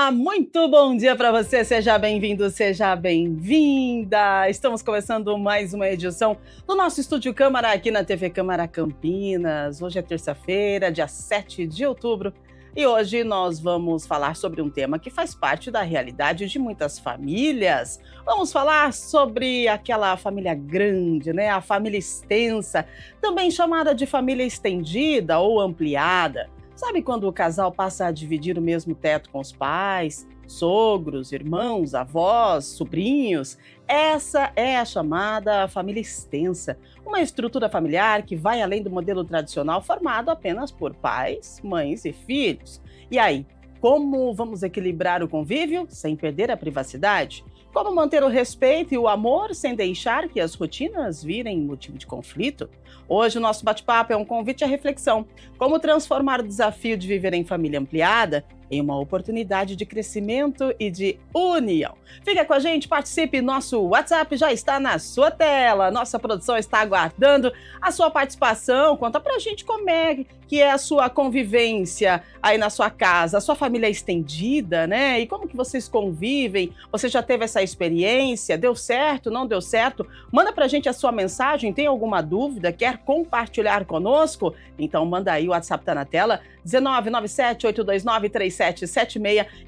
Olá, muito bom dia para você, seja bem-vindo, seja bem-vinda. Estamos começando mais uma edição do nosso Estúdio Câmara aqui na TV Câmara Campinas. Hoje é terça-feira, dia 7 de outubro, e hoje nós vamos falar sobre um tema que faz parte da realidade de muitas famílias. Vamos falar sobre aquela família grande, né? A família extensa, também chamada de família estendida ou ampliada. Sabe quando o casal passa a dividir o mesmo teto com os pais, sogros, irmãos, avós, sobrinhos? Essa é a chamada família extensa, uma estrutura familiar que vai além do modelo tradicional formado apenas por pais, mães e filhos. E aí, como vamos equilibrar o convívio sem perder a privacidade? Como manter o respeito e o amor sem deixar que as rotinas virem motivo de conflito? Hoje o nosso bate-papo é um convite à reflexão. Como transformar o desafio de viver em família ampliada em uma oportunidade de crescimento e de união. Fica com a gente, participe, nosso WhatsApp já está na sua tela, nossa produção está aguardando a sua participação. Conta pra gente como é que é a sua convivência aí na sua casa, a sua família estendida, né? E como que vocês convivem? Você já teve essa experiência? Deu certo? Não deu certo? Manda pra gente a sua mensagem, tem alguma dúvida? Quer compartilhar conosco? Então manda aí, o WhatsApp tá na tela, 19978293776.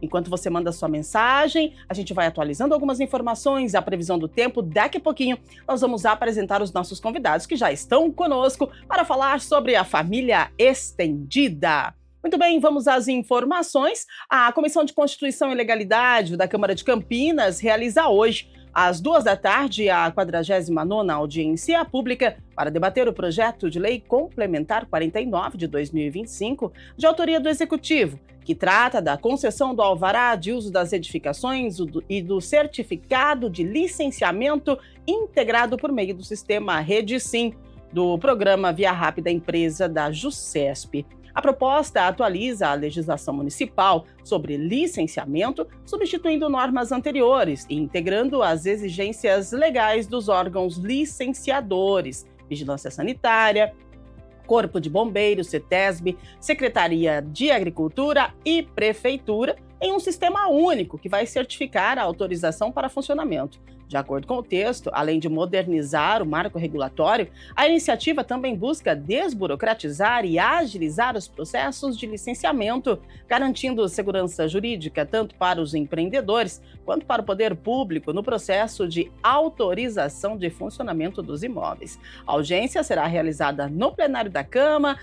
Enquanto você manda a sua mensagem, a gente vai atualizando algumas informações, a previsão do tempo. Daqui a pouquinho nós vamos apresentar os nossos convidados que já estão conosco para falar sobre a família estendida. Muito bem, vamos às informações. A Comissão de Constituição e Legalidade da Câmara de Campinas realiza hoje, às 14h, a 49ª audiência pública para debater o projeto de lei complementar 49 de 2025, de autoria do Executivo, que trata da concessão do alvará de uso das edificações e do certificado de licenciamento integrado por meio do sistema RedeSim, do programa Via Rápida Empresa da JuSesp. A proposta atualiza a legislação municipal sobre licenciamento, substituindo normas anteriores e integrando as exigências legais dos órgãos licenciadores, Vigilância Sanitária, Corpo de Bombeiros, CETESB, Secretaria de Agricultura e Prefeitura, em um sistema único que vai certificar a autorização para funcionamento. De acordo com o texto, além de modernizar o marco regulatório, a iniciativa também busca desburocratizar e agilizar os processos de licenciamento, garantindo segurança jurídica tanto para os empreendedores quanto para o poder público no processo de autorização de funcionamento dos imóveis. A audiência será realizada no plenário da Câmara,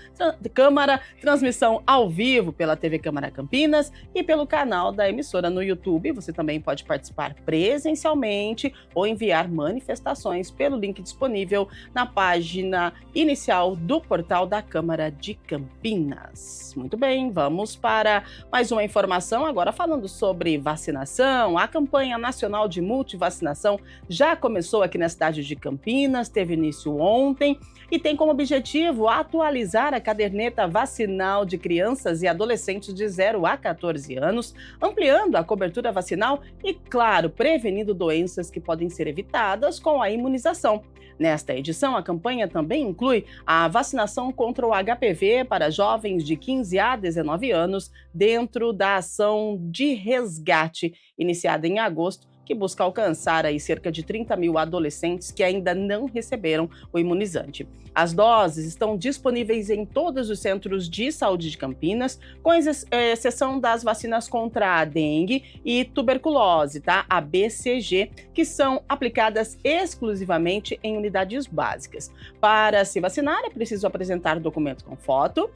transmissão ao vivo pela TV Câmara Campinas e pelo canal da emissora no YouTube. Você também pode participar presencialmente ou enviar manifestações pelo link disponível na página inicial do portal da Câmara de Campinas. Muito bem, vamos para mais uma informação, agora falando sobre vacinação. A campanha nacional de multivacinação já começou aqui na cidade de Campinas, teve início ontem e tem como objetivo atualizar a caderneta vacinal de crianças e adolescentes de 0 a 14 anos, ampliando a cobertura vacinal e, claro, prevenindo doenças que podem ser evitadas com a imunização. Nesta edição, a campanha também inclui a vacinação contra o HPV para jovens de 15 a 19 anos, dentro da ação de resgate, iniciada em agosto, que busca alcançar aí cerca de 30 mil adolescentes que ainda não receberam o imunizante. As doses estão disponíveis em todos os centros de saúde de Campinas, com exceção das vacinas contra a dengue e tuberculose, tá? A BCG, que são aplicadas exclusivamente em unidades básicas. Para se vacinar, é preciso apresentar documento com foto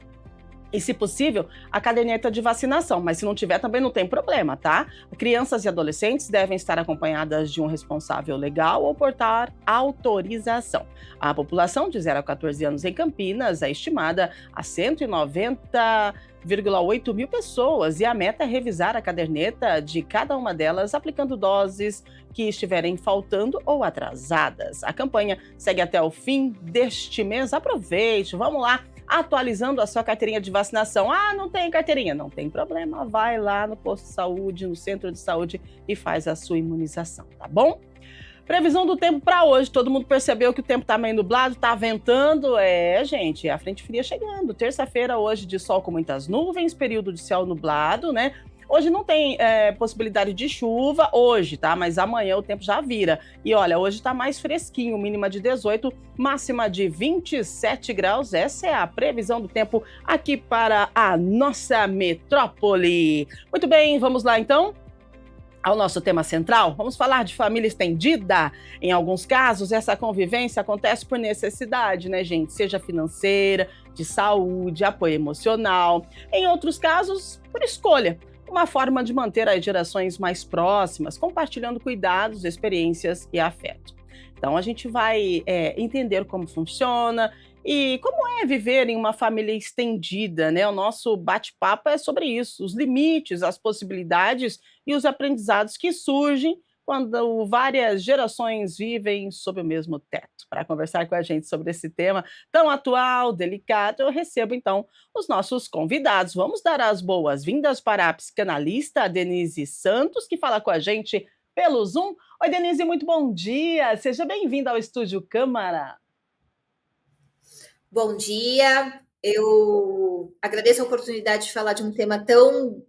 e, se possível, a caderneta de vacinação, mas se não tiver também não tem problema, tá? Crianças e adolescentes devem estar acompanhadas de um responsável legal ou portar autorização. A população de 0 a 14 anos em Campinas é estimada a 190,8 mil pessoas e a meta é revisar a caderneta de cada uma delas, aplicando doses que estiverem faltando ou atrasadas. A campanha segue até o fim deste mês. Aproveite, vamos lá, atualizando a sua carteirinha de vacinação. Ah, não tem carteirinha? Não tem problema, vai lá no posto de saúde, no centro de saúde e faz a sua imunização, tá bom? Previsão do tempo para hoje. Todo mundo percebeu que o tempo tá meio nublado, tá ventando. Gente, a frente fria chegando. Terça-feira hoje de sol com muitas nuvens, período de céu nublado, né? Hoje não tem possibilidade de chuva hoje, tá? Mas amanhã o tempo já vira. E olha, hoje tá mais fresquinho, mínima de 18, máxima de 27 graus. Essa é a previsão do tempo aqui para a nossa metrópole. Muito bem, vamos lá então ao nosso tema central. Vamos falar de família estendida. Em alguns casos, essa convivência acontece por necessidade, né, gente? Seja financeira, de saúde, apoio emocional. Em outros casos, por escolha. Uma forma de manter as gerações mais próximas, compartilhando cuidados, experiências e afeto. Então, a gente vai entender como funciona e como é viver em uma família estendida, né? O nosso bate-papo é sobre isso, os limites, as possibilidades e os aprendizados que surgem quando várias gerações vivem sob o mesmo teto. Para conversar com a gente sobre esse tema tão atual, delicado, eu recebo então os nossos convidados. Vamos dar as boas-vindas para a psicanalista Denise Santos, que fala com a gente pelo Zoom. Oi, Denise, muito bom dia. Seja bem-vinda ao Estúdio Câmara. Bom dia. Eu agradeço a oportunidade de falar de um tema tão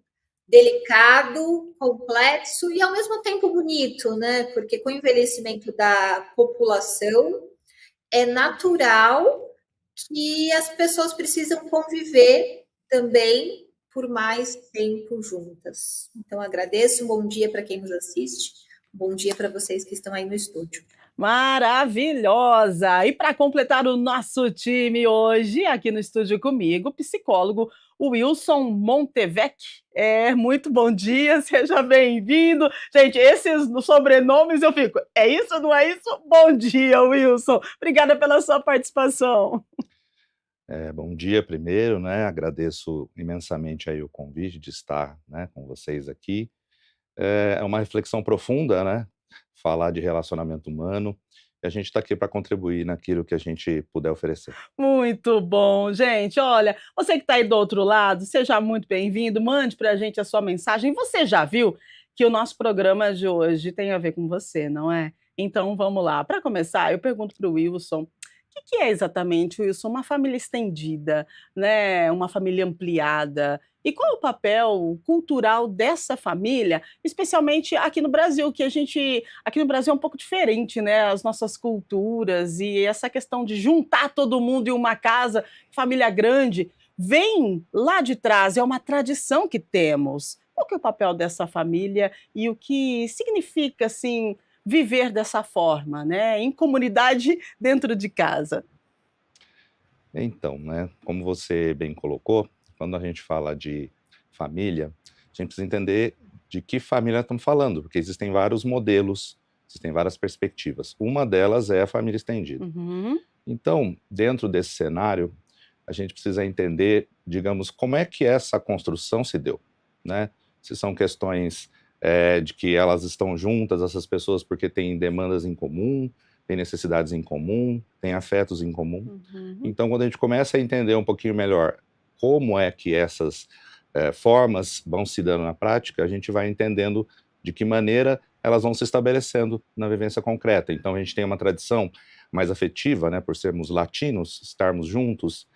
delicado, complexo e ao mesmo tempo bonito, né? Porque com o envelhecimento da população é natural que as pessoas precisam conviver também por mais tempo juntas. Então agradeço, um bom dia para quem nos assiste, um bom dia para vocês que estão aí no estúdio. Maravilhosa! E para completar o nosso time hoje, aqui no estúdio comigo, o psicólogo Wilson Montevec. Muito bom dia, seja bem-vindo. Gente, esses sobrenomes eu fico, é isso, não é isso? Bom dia, Wilson. Obrigada pela sua participação. Bom dia primeiro, né? Agradeço imensamente aí o convite de estar, né, com vocês aqui. É uma reflexão profunda, né? Falar de relacionamento humano. E a gente está aqui para contribuir naquilo que a gente puder oferecer. Muito bom, gente. Olha, você que está aí do outro lado, seja muito bem-vindo. Mande para a gente a sua mensagem. Você já viu que o nosso programa de hoje tem a ver com você, não é? Então vamos lá. Para começar, eu pergunto para o Wilson. O que é exatamente, Wilson, uma família estendida, né? Uma família ampliada? E qual o papel cultural dessa família, especialmente aqui no Brasil, que aqui no Brasil é um pouco diferente, né? As nossas culturas e essa questão de juntar todo mundo em uma casa, família grande, vem lá de trás, é uma tradição que temos. Qual que é o papel dessa família e o que significa, assim, viver dessa forma, né? Em comunidade dentro de casa? Então, né? Como você bem colocou, quando a gente fala de família, a gente precisa entender de que família estamos falando, porque existem vários modelos, existem várias perspectivas. Uma delas é a família estendida. Uhum. Então, dentro desse cenário, a gente precisa entender, digamos, como é que essa construção se deu, né? Se são questões de que elas estão juntas, essas pessoas, porque têm demandas em comum, têm necessidades em comum, têm afetos em comum. Uhum. Então, quando a gente começa a entender um pouquinho melhor como é que essas formas vão se dando na prática, a gente vai entendendo de que maneira elas vão se estabelecendo na vivência concreta. Então, a gente tem uma tradição mais afetiva, né, por sermos latinos, estarmos juntos,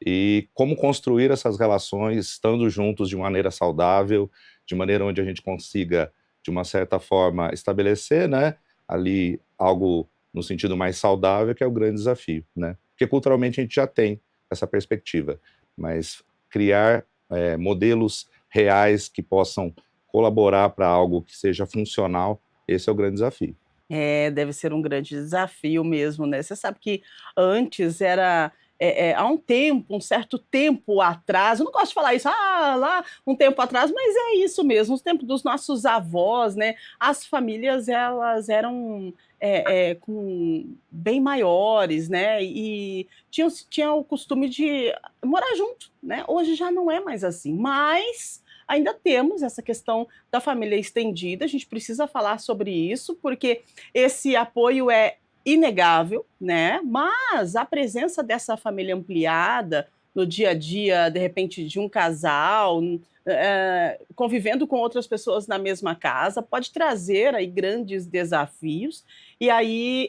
e como construir essas relações estando juntos de maneira saudável, de maneira onde a gente consiga, de uma certa forma, estabelecer, né, ali algo no sentido mais saudável, que é o grande desafio, né? Porque culturalmente a gente já tem essa perspectiva, mas criar modelos reais que possam colaborar para algo que seja funcional, esse é o grande desafio. Deve ser um grande desafio mesmo, né? Você sabe que antes era há um tempo, um certo tempo atrás, eu não gosto de falar isso, lá um tempo atrás, mas é isso mesmo, no tempo dos nossos avós, né? As famílias elas eram bem maiores, né? E tinha o costume de morar junto, né? Hoje já não é mais assim, mas ainda temos essa questão da família estendida, a gente precisa falar sobre isso, porque esse apoio é inegável, né? Mas a presença dessa família ampliada no dia a dia, de repente, de um casal, convivendo com outras pessoas na mesma casa, pode trazer aí grandes desafios. E aí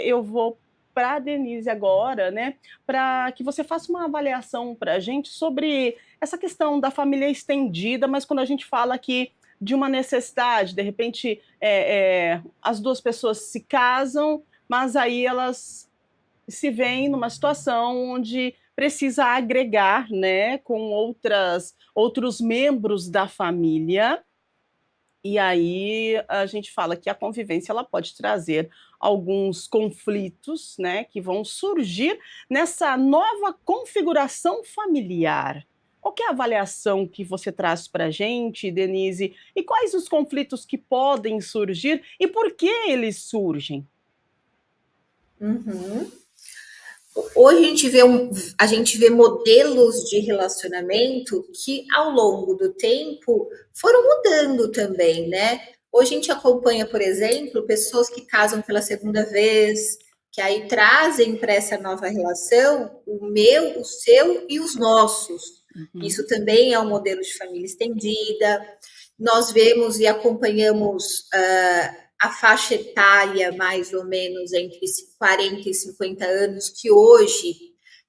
eu vou para a Denise agora, né, para que você faça uma avaliação para a gente sobre essa questão da família estendida, mas quando a gente fala aqui de uma necessidade, de repente, as duas pessoas se casam, mas aí elas se veem numa situação onde precisa agregar, né, com outros membros da família, e aí a gente fala que a convivência ela pode trazer alguns conflitos, né, que vão surgir nessa nova configuração familiar. Qual que é a avaliação que você traz para a gente, Denise? E quais os conflitos que podem surgir e por que eles surgem? Uhum. Hoje a gente vê modelos de relacionamento que, ao longo do tempo, foram mudando também, né? Hoje a gente acompanha, por exemplo, pessoas que casam pela segunda vez, que aí trazem para essa nova relação o meu, o seu e os nossos. Isso também é um modelo de família estendida. Nós vemos e acompanhamos a faixa etária, mais ou menos, entre 40 e 50 anos, que hoje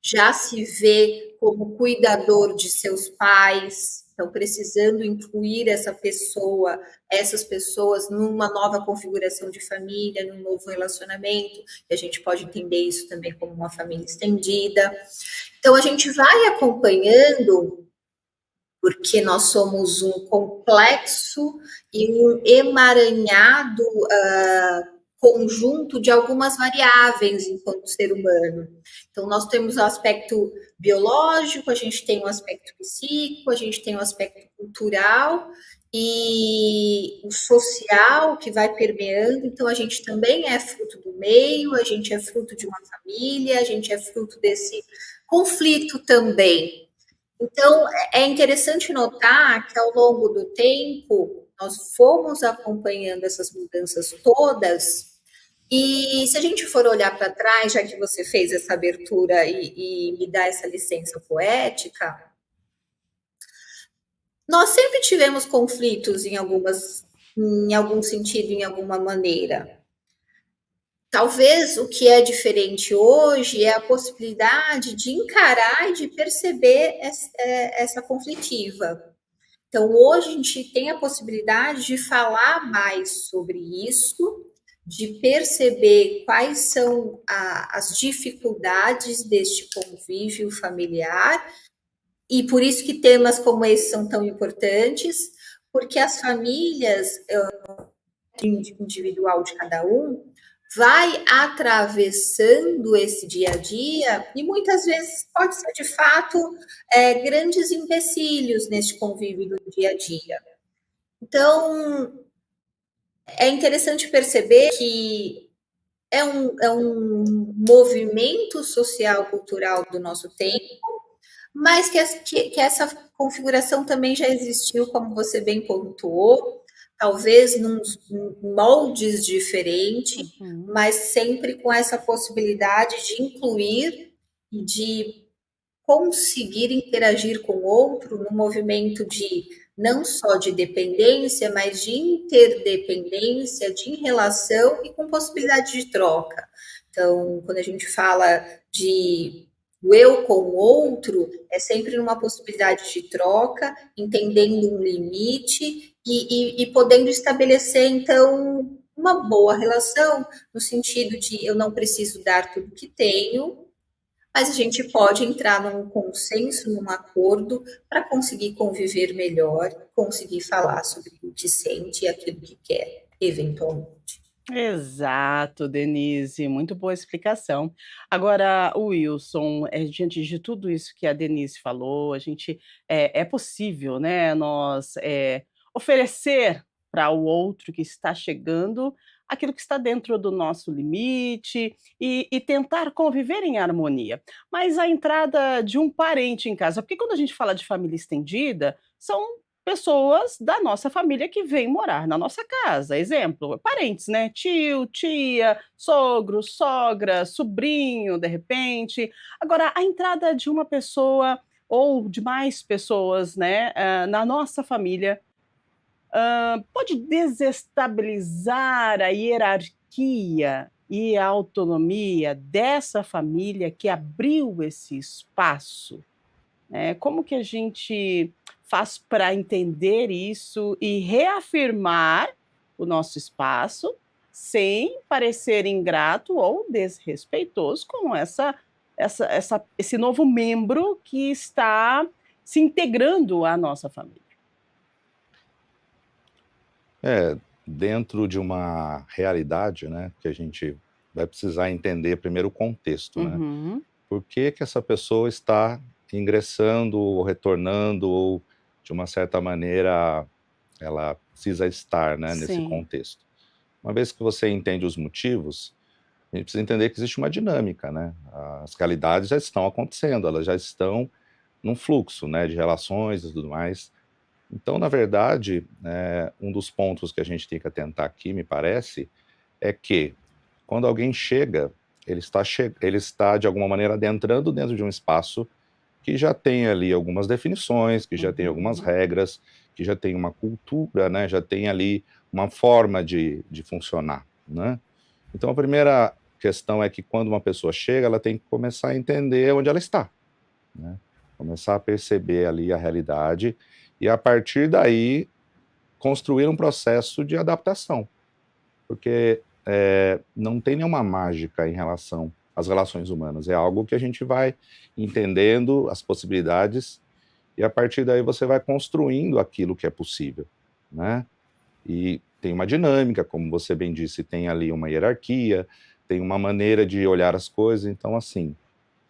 já se vê como cuidador de seus pais, então precisando incluir essas pessoas numa nova configuração de família, num novo relacionamento, e a gente pode entender isso também como uma família estendida. Então a gente vai acompanhando, porque nós somos um complexo e um emaranhado conjunto de algumas variáveis enquanto ser humano. Então, nós temos o aspecto biológico, a gente tem o aspecto psíquico, a gente tem o aspecto cultural e o social que vai permeando. Então, a gente também é fruto do meio, a gente é fruto de uma família, a gente é fruto desse conflito também. Então, é interessante notar que ao longo do tempo nós fomos acompanhando essas mudanças todas, e se a gente for olhar para trás, já que você fez essa abertura e me dá essa licença poética, nós sempre tivemos conflitos em algum sentido, em alguma maneira. Talvez o que é diferente hoje é a possibilidade de encarar e de perceber essa conflitiva. Então, hoje a gente tem a possibilidade de falar mais sobre isso, de perceber quais são as dificuldades deste convívio familiar, e por isso que temas como esse são tão importantes, porque as famílias, individual de cada um, vai atravessando esse dia a dia e muitas vezes pode ser de fato grandes empecilhos neste convívio do dia a dia. Então, é interessante perceber que é um movimento social, cultural do nosso tempo, mas que essa configuração também já existiu, como você bem pontuou, talvez em moldes diferentes, mas sempre com essa possibilidade de incluir e de conseguir interagir com o outro no movimento de não só de dependência, mas de interdependência, de relação e com possibilidade de troca. Então, quando a gente fala de o eu com o outro, é sempre numa possibilidade de troca, entendendo um limite e podendo estabelecer, então, uma boa relação, no sentido de eu não preciso dar tudo que tenho, mas a gente pode entrar num consenso, num acordo, para conseguir conviver melhor, conseguir falar sobre o que sente e aquilo que quer, eventualmente. Exato, Denise, muito boa explicação. Agora, o Wilson, diante de tudo isso que a Denise falou, a gente é possível, né, nós oferecer para o outro que está chegando aquilo que está dentro do nosso limite e tentar conviver em harmonia. Mas a entrada de um parente em casa, porque quando a gente fala de família estendida, são pessoas da nossa família que vêm morar na nossa casa. Exemplo, parentes, né? Tio, tia, sogro, sogra, sobrinho, de repente. Agora, a entrada de uma pessoa ou de mais pessoas, né, na nossa família, pode desestabilizar a hierarquia e a autonomia dessa família que abriu esse espaço, né? Como que a gente faz para entender isso e reafirmar o nosso espaço sem parecer ingrato ou desrespeitoso com esse novo membro que está se integrando à nossa família? Dentro de uma realidade, né, que a gente vai precisar entender primeiro o contexto, né? Uhum, Por que que essa pessoa está ingressando ou retornando ou, de uma certa maneira, ela precisa estar, né, nesse sim. contexto. Uma vez que você entende os motivos, a gente precisa entender que existe uma dinâmica, né? As realidades já estão acontecendo, elas já estão num fluxo, né, de relações e tudo mais. Então, na verdade, um dos pontos que a gente tem que atentar aqui, me parece, é que quando alguém chega, ele está de alguma maneira adentrando dentro de um espaço que já tem ali algumas definições, que já tem algumas Uhum. regras, que já tem uma cultura, né, já tem ali uma forma de funcionar, né? Então, a primeira questão é que quando uma pessoa chega, ela tem que começar a entender onde ela está, né? Começar a perceber ali a realidade e, a partir daí, construir um processo de adaptação. Porque não tem nenhuma mágica em relação às relações humanas. É algo que a gente vai entendendo as possibilidades e, a partir daí, você vai construindo aquilo que é possível, né? E tem uma dinâmica, como você bem disse, tem ali uma hierarquia, tem uma maneira de olhar as coisas. Então, assim,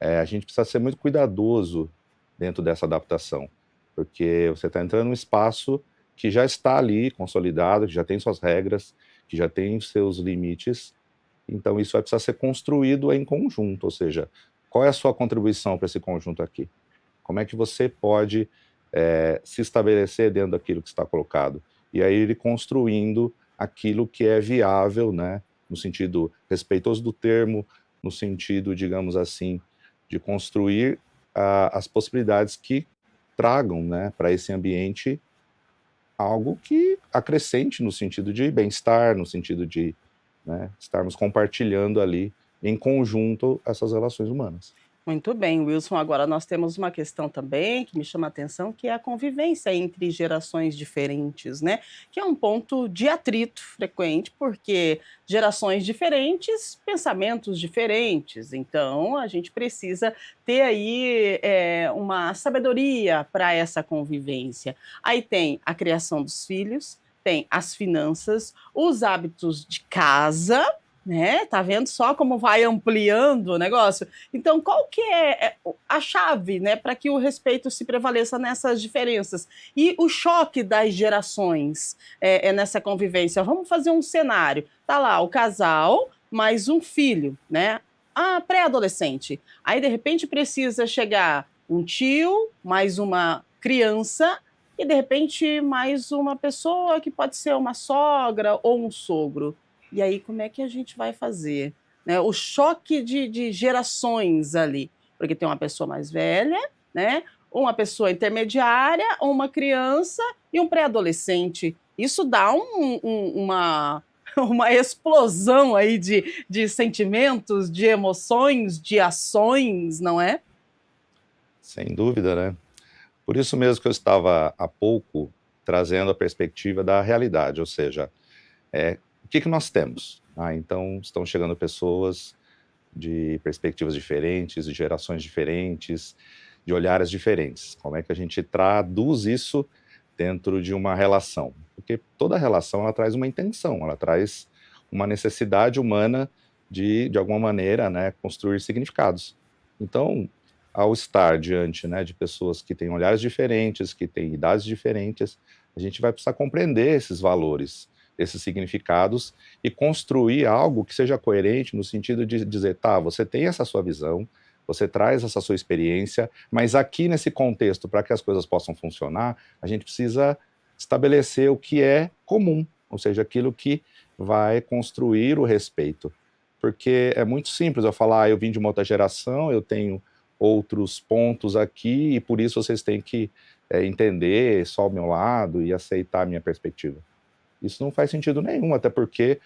a gente precisa ser muito cuidadoso dentro dessa adaptação, porque você está entrando num espaço que já está ali consolidado, que já tem suas regras, que já tem seus limites. Então, isso vai precisar ser construído em conjunto, ou seja, qual é a sua contribuição para esse conjunto aqui? Como é que você pode se estabelecer dentro daquilo que está colocado? E aí ele construindo aquilo que é viável, né, no sentido respeitoso do termo, no sentido, digamos assim, de construir as possibilidades que tragam, né, para esse ambiente algo que acrescente no sentido de bem-estar, no sentido de, né, estarmos compartilhando ali em conjunto essas relações humanas. Muito bem, Wilson. Agora nós temos uma questão também que me chama a atenção, que é a convivência entre gerações diferentes, né? Que é um ponto de atrito frequente, porque gerações diferentes, pensamentos diferentes. Então, a gente precisa ter aí uma sabedoria para essa convivência. Aí tem a criação dos filhos, tem as finanças, os hábitos de casa, né? Tá vendo só como vai ampliando o negócio? Então, qual que é a chave, né, para que o respeito se prevaleça nessas diferenças? E o choque das gerações nessa convivência. Vamos fazer um cenário. Tá lá o casal, mais um filho, né? Ah, pré-adolescente. Aí, de repente, precisa chegar um tio, mais uma criança, e, de repente, mais uma pessoa que pode ser uma sogra ou um sogro. E aí, como é que a gente vai fazer? Né? O choque de gerações ali. Porque tem uma pessoa mais velha, né? Uma pessoa intermediária, uma criança e um pré-adolescente. Isso dá uma explosão aí de sentimentos, de emoções, de ações, não é? Sem dúvida, né? Por isso mesmo que eu estava há pouco trazendo a perspectiva da realidade, ou seja, o que nós temos? Então, estão chegando pessoas de perspectivas diferentes, de gerações diferentes, de olhares diferentes. Como é que a gente traduz isso dentro de uma relação? Porque toda relação ela traz uma intenção, ela traz uma necessidade humana de alguma maneira, né, construir significados. Então, ao estar diante, né, de pessoas que têm olhares diferentes, que têm idades diferentes, a gente vai precisar compreender esses valores, esses significados e construir algo que seja coerente no sentido de dizer, tá, você tem essa sua visão, você traz essa sua experiência, mas aqui nesse contexto, para que as coisas possam funcionar, a gente precisa estabelecer o que é comum, ou seja, aquilo que vai construir o respeito. Porque é muito simples eu falar, eu vim de uma outra geração, eu tenho outros pontos aqui e por isso vocês têm que entender só o meu lado e aceitar a minha perspectiva. Isso não faz sentido nenhum, até porque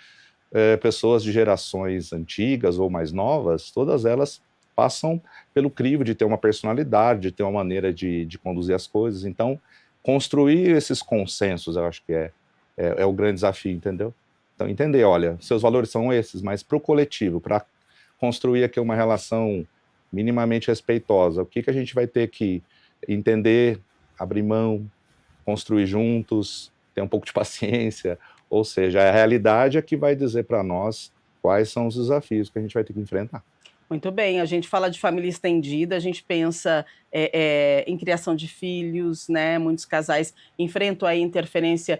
pessoas de gerações antigas ou mais novas, todas elas passam pelo crivo de ter uma personalidade, de ter uma maneira de conduzir as coisas. Então, construir esses consensos, eu acho que é o grande desafio, entendeu? Então, entender, olha, seus valores são esses, mas para o coletivo, para construir aqui uma relação minimamente respeitosa, o que a gente vai ter que entender, abrir mão, construir juntos, ter um pouco de paciência, ou seja, a realidade é que vai dizer para nós quais são os desafios que a gente vai ter que enfrentar. Muito bem, a gente fala de família estendida, a gente pensa em criação de filhos, né? Muitos casais enfrentam a interferência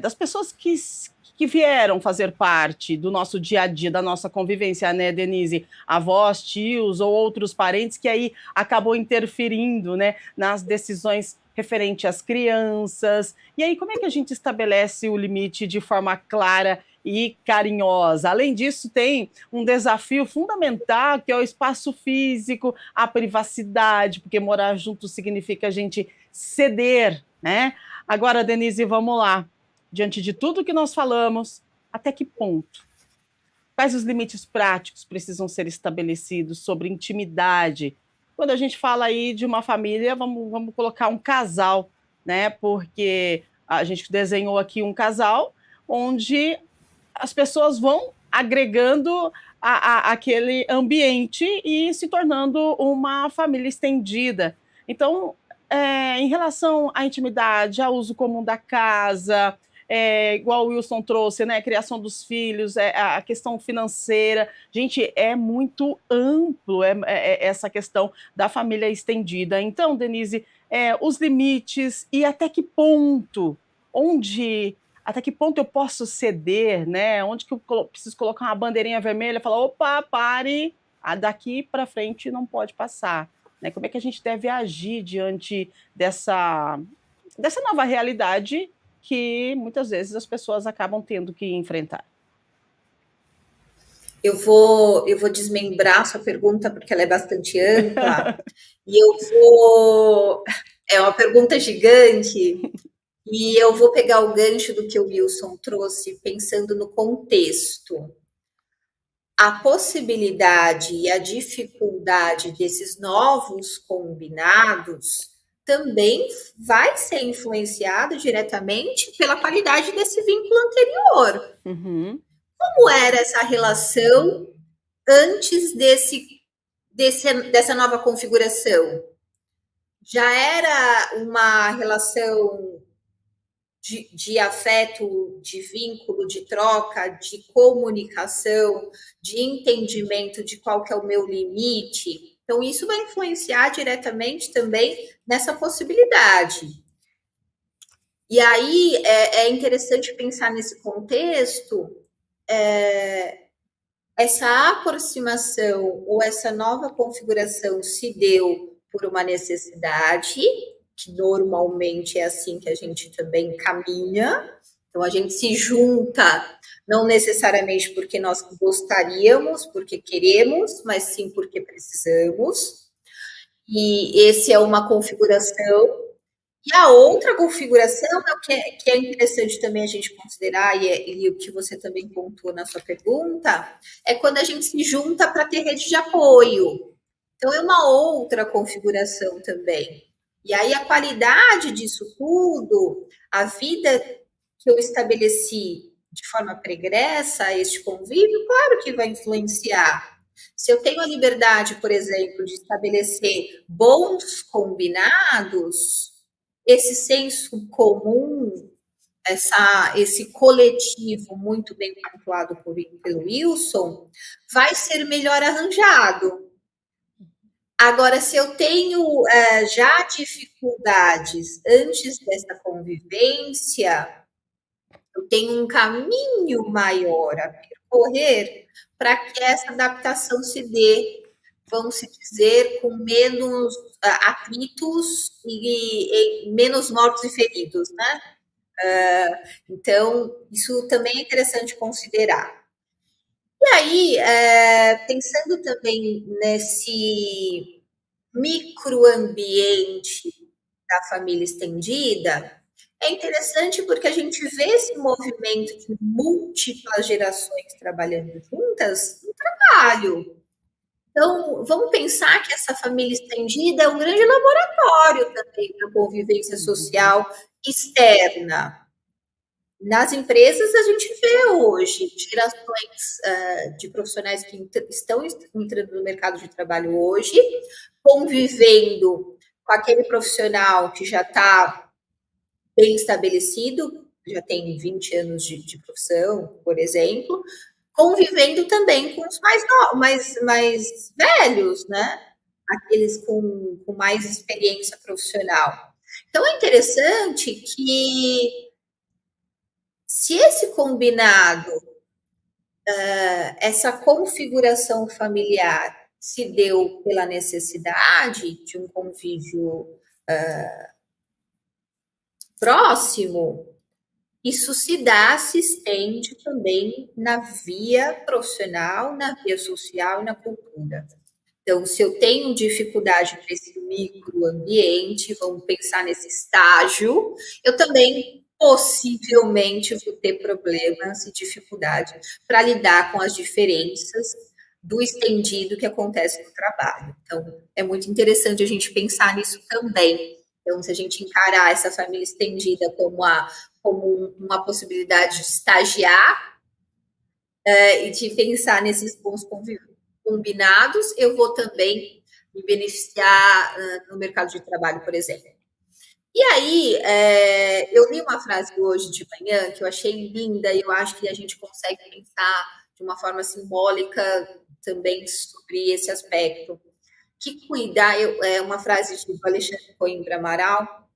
das pessoas que vieram fazer parte do nosso dia a dia, da nossa convivência, né, Denise? Avós, tios ou outros parentes que aí acabam interferindo, né, nas decisões referentes às crianças. E aí, como é que a gente estabelece o limite de forma clara e carinhosa? Além disso, tem um desafio fundamental, que é o espaço físico, a privacidade, porque morar junto significa a gente ceder, né? Agora, Denise, vamos lá. Diante de tudo que nós falamos, até que ponto? Quais os limites práticos precisam ser estabelecidos sobre intimidade? Quando a gente fala aí de uma família, vamos colocar um casal, né? Porque a gente desenhou aqui um casal onde as pessoas vão agregando aquele ambiente e se tornando uma família estendida. Então, em relação à intimidade, ao uso comum da casa, igual o Wilson trouxe, né, a criação dos filhos, a questão financeira, gente, é muito amplo essa questão da família estendida. Então, Denise, os limites e até que ponto, até que ponto eu posso ceder, né? Onde que eu preciso colocar uma bandeirinha vermelha e falar, opa, pare, daqui para frente não pode passar. Né? Como é que a gente deve agir diante dessa nova realidade que muitas vezes as pessoas acabam tendo que enfrentar? Eu vou desmembrar sua pergunta porque ela é bastante ampla e é uma pergunta gigante. E eu vou pegar o gancho do que o Wilson trouxe, pensando no contexto. A possibilidade e a dificuldade desses novos combinados também vai ser influenciado diretamente pela qualidade desse vínculo anterior. Uhum. Como era essa relação antes dessa nova configuração? Já era uma relação de afeto, de vínculo, de troca, de comunicação, de entendimento de qual que é o meu limite. Então, isso vai influenciar diretamente também nessa possibilidade. E aí, é interessante pensar nesse contexto, essa aproximação ou essa nova configuração se deu por uma necessidade, que normalmente é assim que a gente também caminha. Então, a gente se junta, não necessariamente porque nós gostaríamos, porque queremos, mas sim porque precisamos. E esse é uma configuração. E a outra configuração, que é interessante também a gente considerar, e o que você também pontuou na sua pergunta, é quando a gente se junta para ter rede de apoio. Então, é uma outra configuração também. E aí, a qualidade disso tudo, a vida que eu estabeleci de forma pregressa, este convívio, claro que vai influenciar. Se eu tenho a liberdade, por exemplo, de estabelecer bons combinados, esse senso comum, esse coletivo muito bem pontuado pelo Wilson, vai ser melhor arranjado. Agora, se eu tenho já dificuldades antes dessa convivência, eu tenho um caminho maior a percorrer para que essa adaptação se dê, vamos dizer, com menos atritos e menos mortos e feridos, né? Então, isso também é interessante considerar. E aí, pensando também nesse microambiente da família estendida, É interessante porque a gente vê esse movimento de múltiplas gerações trabalhando juntas no trabalho. Então, vamos pensar que essa família estendida é um grande laboratório também para convivência social externa. Nas empresas, a gente vê hoje gerações de profissionais que estão entrando no mercado de trabalho hoje, convivendo com aquele profissional que já está bem estabelecido, já tem 20 anos de profissão, por exemplo, convivendo também com os mais velhos, né? Aqueles com mais experiência profissional. Então, é interessante que, se esse combinado, essa configuração familiar se deu pela necessidade de um convívio próximo, isso se estende também na via profissional, na via social e na cultura. Então, se eu tenho dificuldade para esse microambiente, vamos pensar nesse estágio, eu também possivelmente vou ter problemas e dificuldade para lidar com as diferenças do estendido que acontece no trabalho. Então, é muito interessante a gente pensar nisso também. Então, se a gente encarar essa família estendida como uma possibilidade de estagiar e de pensar nesses bons combinados, eu vou também me beneficiar no mercado de trabalho, por exemplo. E aí, eu li uma frase hoje de manhã que eu achei linda e eu acho que a gente consegue pensar de uma forma simbólica também sobre esse aspecto. Que cuidar, é uma frase do Alexandre Coimbra Amaral,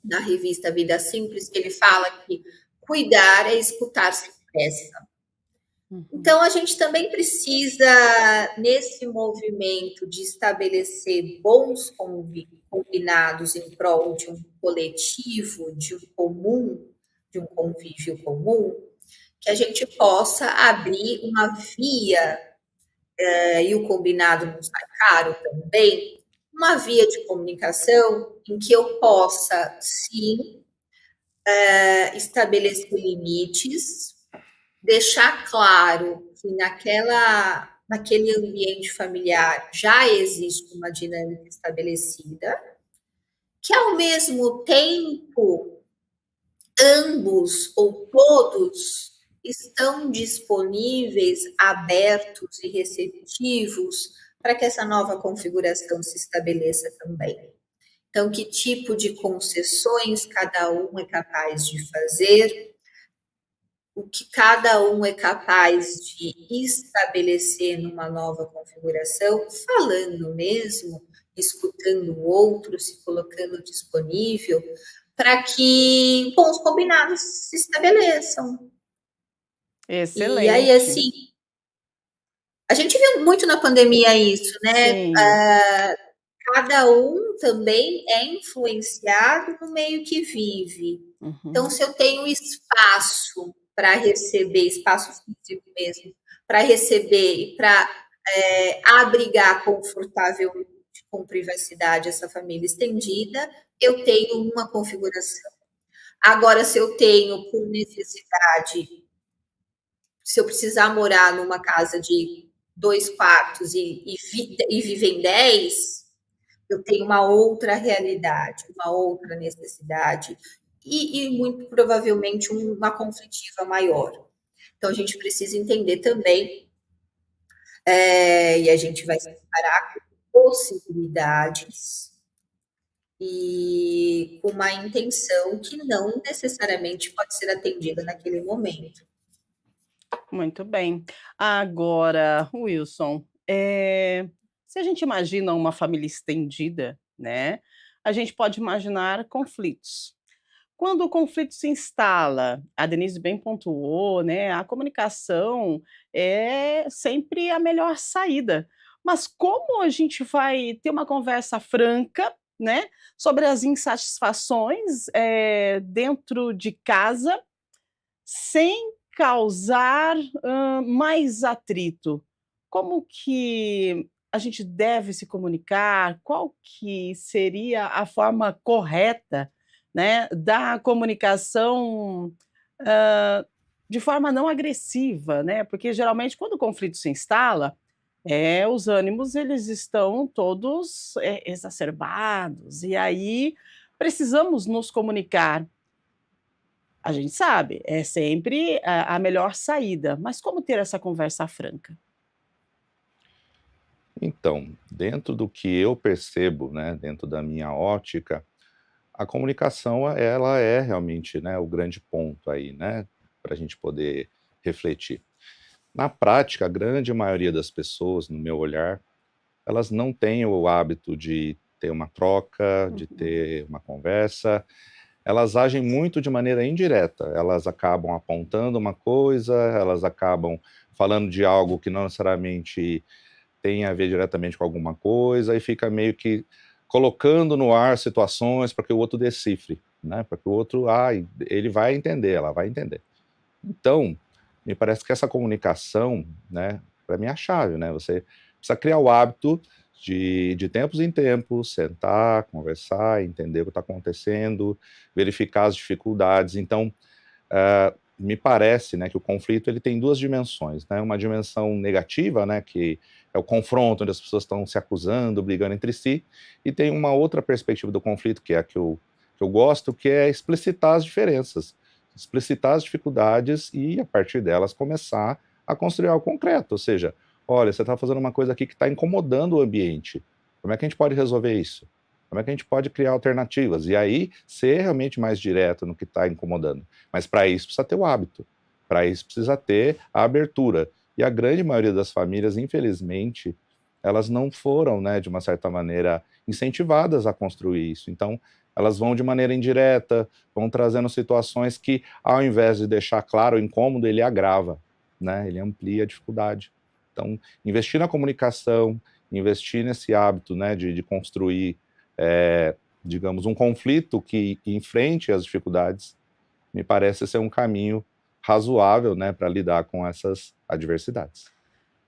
na revista Vida Simples, que ele fala que cuidar é escutar sem pressa. Então, a gente também precisa, nesse movimento de estabelecer bons combinados em prol de um coletivo, de um convívio comum, que a gente possa abrir uma via, e o combinado não sai caro também, uma via de comunicação em que eu possa, sim, estabelecer limites, deixar claro que naquele ambiente familiar já existe uma dinâmica estabelecida, que ao mesmo tempo ambos ou todos estão disponíveis, abertos e receptivos para que essa nova configuração se estabeleça também. Então, que tipo de concessões cada um é capaz de fazer, o que cada um é capaz de estabelecer numa nova configuração, falando mesmo, escutando o outro, se colocando disponível, para que bons combinados se estabeleçam. Excelente. E aí, assim, a gente viu muito na pandemia isso, né? Sim. Cada um também é influenciado no meio que vive. Então, se eu tenho espaço para receber, espaço físico mesmo, para receber e para abrigar confortavelmente, com privacidade, essa família estendida, eu tenho uma configuração. Agora, se eu tenho, por necessidade, se eu precisar morar numa casa de 2 quartos e viver em 10, eu tenho uma outra realidade, uma outra necessidade e muito provavelmente uma conflitiva maior. Então, a gente precisa entender também, e a gente vai se separar com possibilidades e com uma intenção que não necessariamente pode ser atendida naquele momento. Muito bem. Agora, Wilson, se a gente imagina uma família estendida, né, a gente pode imaginar conflitos. Quando o conflito se instala, a Denise bem pontuou, né, a comunicação é sempre a melhor saída. Mas como a gente vai ter uma conversa franca, né, sobre as insatisfações, dentro de casa, sem causar, mais atrito? Como que a gente deve se comunicar? Qual que seria a forma correta, né, da comunicação de forma não agressiva, né? Porque geralmente quando o conflito se instala, os ânimos eles estão todos exacerbados e aí precisamos nos comunicar. A gente sabe, é sempre a melhor saída, mas como ter essa conversa franca? Então, dentro do que eu percebo, né, dentro da minha ótica, a comunicação ela é realmente, né, o grande ponto aí, né, para a gente poder refletir. Na prática, a grande maioria das pessoas, no meu olhar, elas não têm o hábito de ter uma troca, de ter uma conversa. Elas agem muito de maneira indireta. Elas acabam apontando uma coisa, elas acabam falando de algo que não necessariamente tem a ver diretamente com alguma coisa e fica meio que colocando no ar situações para que o outro decifre, né? Para que o outro, ele vai entender, ela vai entender. Então, me parece que essa comunicação, né, para mim é a chave, né? Você precisa criar o hábito de tempos em tempos, sentar, conversar, entender o que está acontecendo, verificar as dificuldades. Então, me parece, né, que o conflito ele tem duas dimensões, né? Uma dimensão negativa, né, que é o confronto, onde as pessoas estão se acusando, brigando entre si, e tem uma outra perspectiva do conflito, que é a que eu gosto, que é explicitar as diferenças, explicitar as dificuldades e, a partir delas, começar a construir algo concreto. Ou seja, olha, você está fazendo uma coisa aqui que está incomodando o ambiente. Como é que a gente pode resolver isso? Como é que a gente pode criar alternativas? E aí, ser realmente mais direto no que está incomodando. Mas para isso precisa ter o hábito. Para isso precisa ter a abertura. E a grande maioria das famílias, infelizmente, elas não foram, né, de uma certa maneira, incentivadas a construir isso. Então, elas vão de maneira indireta, vão trazendo situações que, ao invés de deixar claro o incômodo, ele agrava, né? Ele amplia a dificuldade. Então, investir na comunicação, investir nesse hábito, né, de construir, digamos, um conflito que enfrente as dificuldades, me parece ser um caminho razoável, né, para lidar com essas adversidades.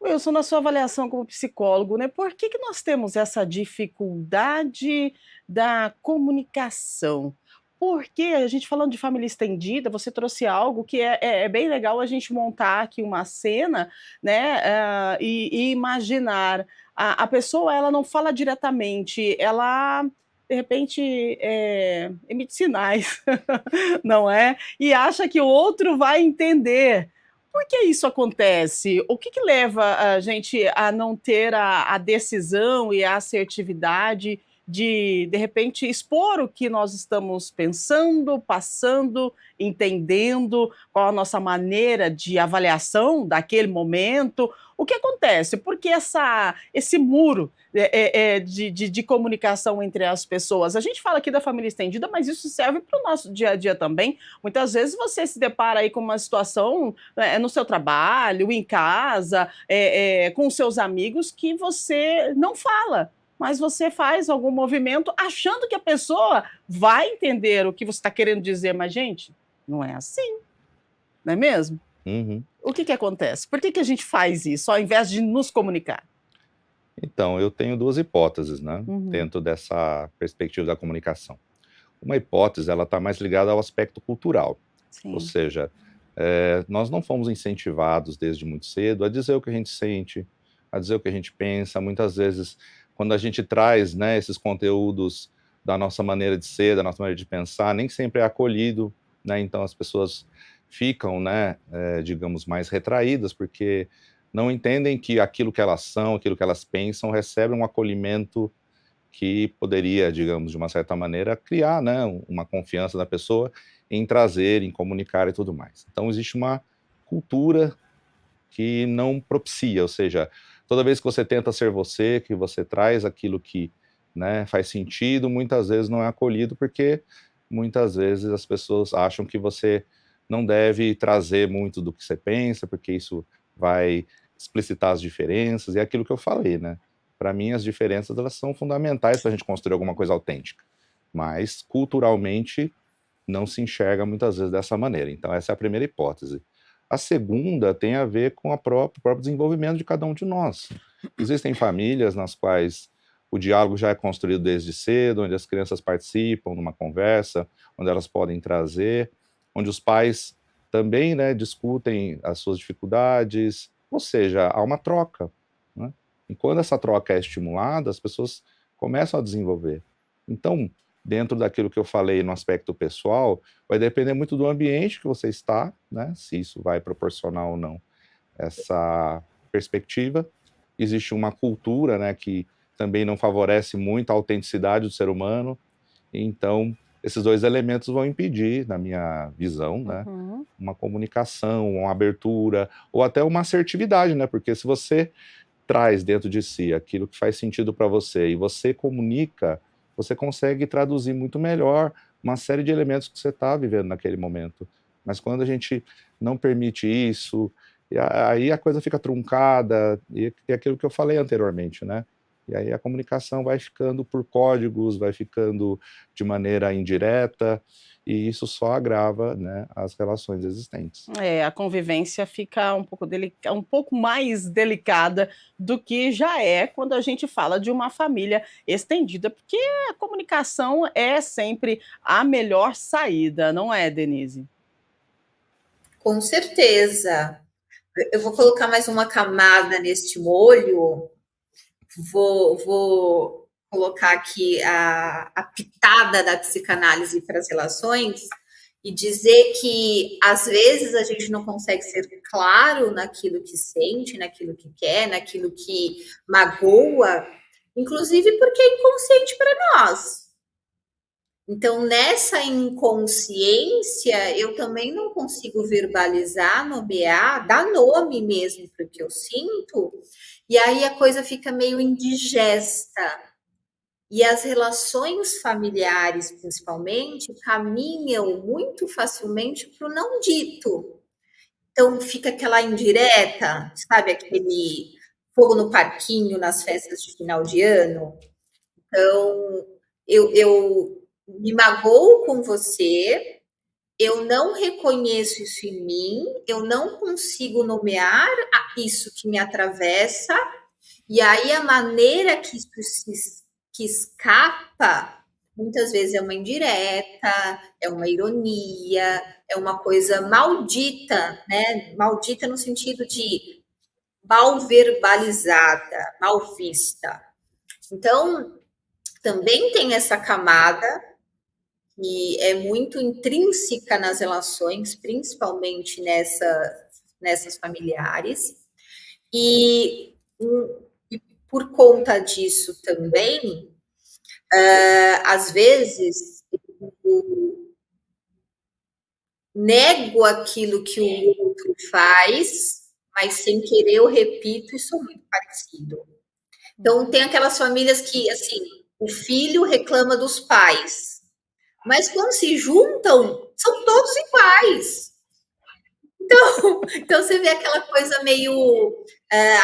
Wilson, na sua avaliação como psicólogo, né, por que nós temos essa dificuldade da comunicação? Porque a gente falando de família estendida, você trouxe algo que é bem legal a gente montar aqui uma cena, né, e imaginar. A pessoa ela não fala diretamente, ela de repente emite sinais, não é? E acha que o outro vai entender. Por que isso acontece? O que leva a gente a não ter a decisão e a assertividade de repente, expor o que nós estamos pensando, passando, entendendo, qual a nossa maneira de avaliação daquele momento? O que acontece? Por que esse muro de comunicação entre as pessoas? A gente fala aqui da família estendida, mas isso serve para o nosso dia a dia também. Muitas vezes você se depara aí com uma situação no seu trabalho, em casa, com seus amigos, que você não fala, mas você faz algum movimento achando que a pessoa vai entender o que você está querendo dizer. Mas, gente, não é assim, não é mesmo? Uhum. O que acontece? Por que a gente faz isso, ao invés de nos comunicar? Então, eu tenho duas hipóteses, né, dentro dessa perspectiva da comunicação. Uma hipótese, ela está mais ligada ao aspecto cultural. Sim. Ou seja, nós não fomos incentivados desde muito cedo a dizer o que a gente sente, a dizer o que a gente pensa. Muitas vezes, quando a gente traz, né, esses conteúdos da nossa maneira de ser, da nossa maneira de pensar, nem sempre é acolhido, né? Então as pessoas ficam, né, digamos, mais retraídas, porque não entendem que aquilo que elas são, aquilo que elas pensam, recebe um acolhimento que poderia, digamos, de uma certa maneira, criar, né, uma confiança da pessoa em trazer, em comunicar e tudo mais. Então existe uma cultura que não propicia, ou seja, toda vez que você tenta ser você, que você traz aquilo que, né, faz sentido, muitas vezes não é acolhido, porque muitas vezes as pessoas acham que você não deve trazer muito do que você pensa, porque isso vai explicitar as diferenças, e é aquilo que eu falei, né? Para mim, as diferenças elas são fundamentais para a gente construir alguma coisa autêntica, mas culturalmente não se enxerga muitas vezes dessa maneira. Então, essa é a primeira hipótese. A segunda tem a ver com o próprio desenvolvimento de cada um de nós. Existem famílias nas quais o diálogo já é construído desde cedo, onde as crianças participam de uma conversa, onde elas podem trazer, onde os pais também, né, discutem as suas dificuldades, ou seja, há uma troca, né? E quando essa troca é estimulada, as pessoas começam a desenvolver. Então, dentro daquilo que eu falei no aspecto pessoal, vai depender muito do ambiente que você está, né, se isso vai proporcionar ou não essa perspectiva. Existe uma cultura, né, que também não favorece muito a autenticidade do ser humano, então esses dois elementos vão impedir, na minha visão, né, uma comunicação, uma abertura, ou até uma assertividade, né, porque se você traz dentro de si aquilo que faz sentido para você e você comunica, você consegue traduzir muito melhor uma série de elementos que você está vivendo naquele momento. Mas quando a gente não permite isso, aí a coisa fica truncada, e é aquilo que eu falei anteriormente, né? E aí a comunicação vai ficando por códigos, vai ficando de maneira indireta, e isso só agrava, né, as relações existentes. A convivência fica um pouco mais delicada do que já é quando a gente fala de uma família estendida, porque a comunicação é sempre a melhor saída, não é, Denise? Com certeza. Eu vou colocar mais uma camada neste molho, vou colocar aqui a pitada da psicanálise para as relações e dizer que, às vezes, a gente não consegue ser claro naquilo que sente, naquilo que quer, naquilo que magoa, inclusive porque é inconsciente para nós. Então, nessa inconsciência, eu também não consigo verbalizar, nomear, dar nome mesmo para o que eu sinto, e aí a coisa fica meio indigesta. E as relações familiares, principalmente, caminham muito facilmente para o não dito. Então, fica aquela indireta, sabe? Aquele fogo no parquinho nas festas de final de ano. Então, eu me magoo com você, eu não reconheço isso em mim, eu não consigo nomear isso que me atravessa, e aí a maneira que isso que escapa, muitas vezes é uma indireta, é uma ironia, é uma coisa maldita, né? Maldita no sentido de mal verbalizada, mal vista. Então, também tem essa camada que é muito intrínseca nas relações, principalmente nessas familiares, e por conta disso também, às vezes, eu nego aquilo que o outro faz, mas sem querer eu repito e sou muito parecido. Então, tem aquelas famílias que, assim, o filho reclama dos pais, mas quando se juntam, são todos iguais. Então você vê aquela coisa meio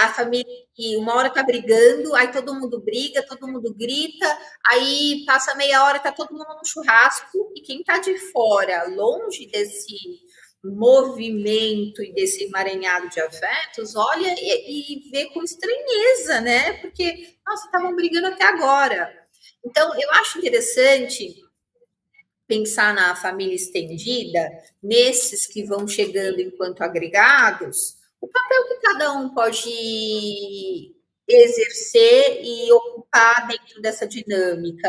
a família que uma hora tá brigando, aí todo mundo briga, todo mundo grita, aí passa meia hora, tá todo mundo no churrasco, e quem tá de fora, longe desse movimento e desse emaranhado de afetos, olha e vê com estranheza, né? Porque, nossa, estavam brigando até agora. Então, eu acho interessante pensar na família estendida, nesses que vão chegando enquanto agregados, o papel que cada um pode exercer e ocupar dentro dessa dinâmica.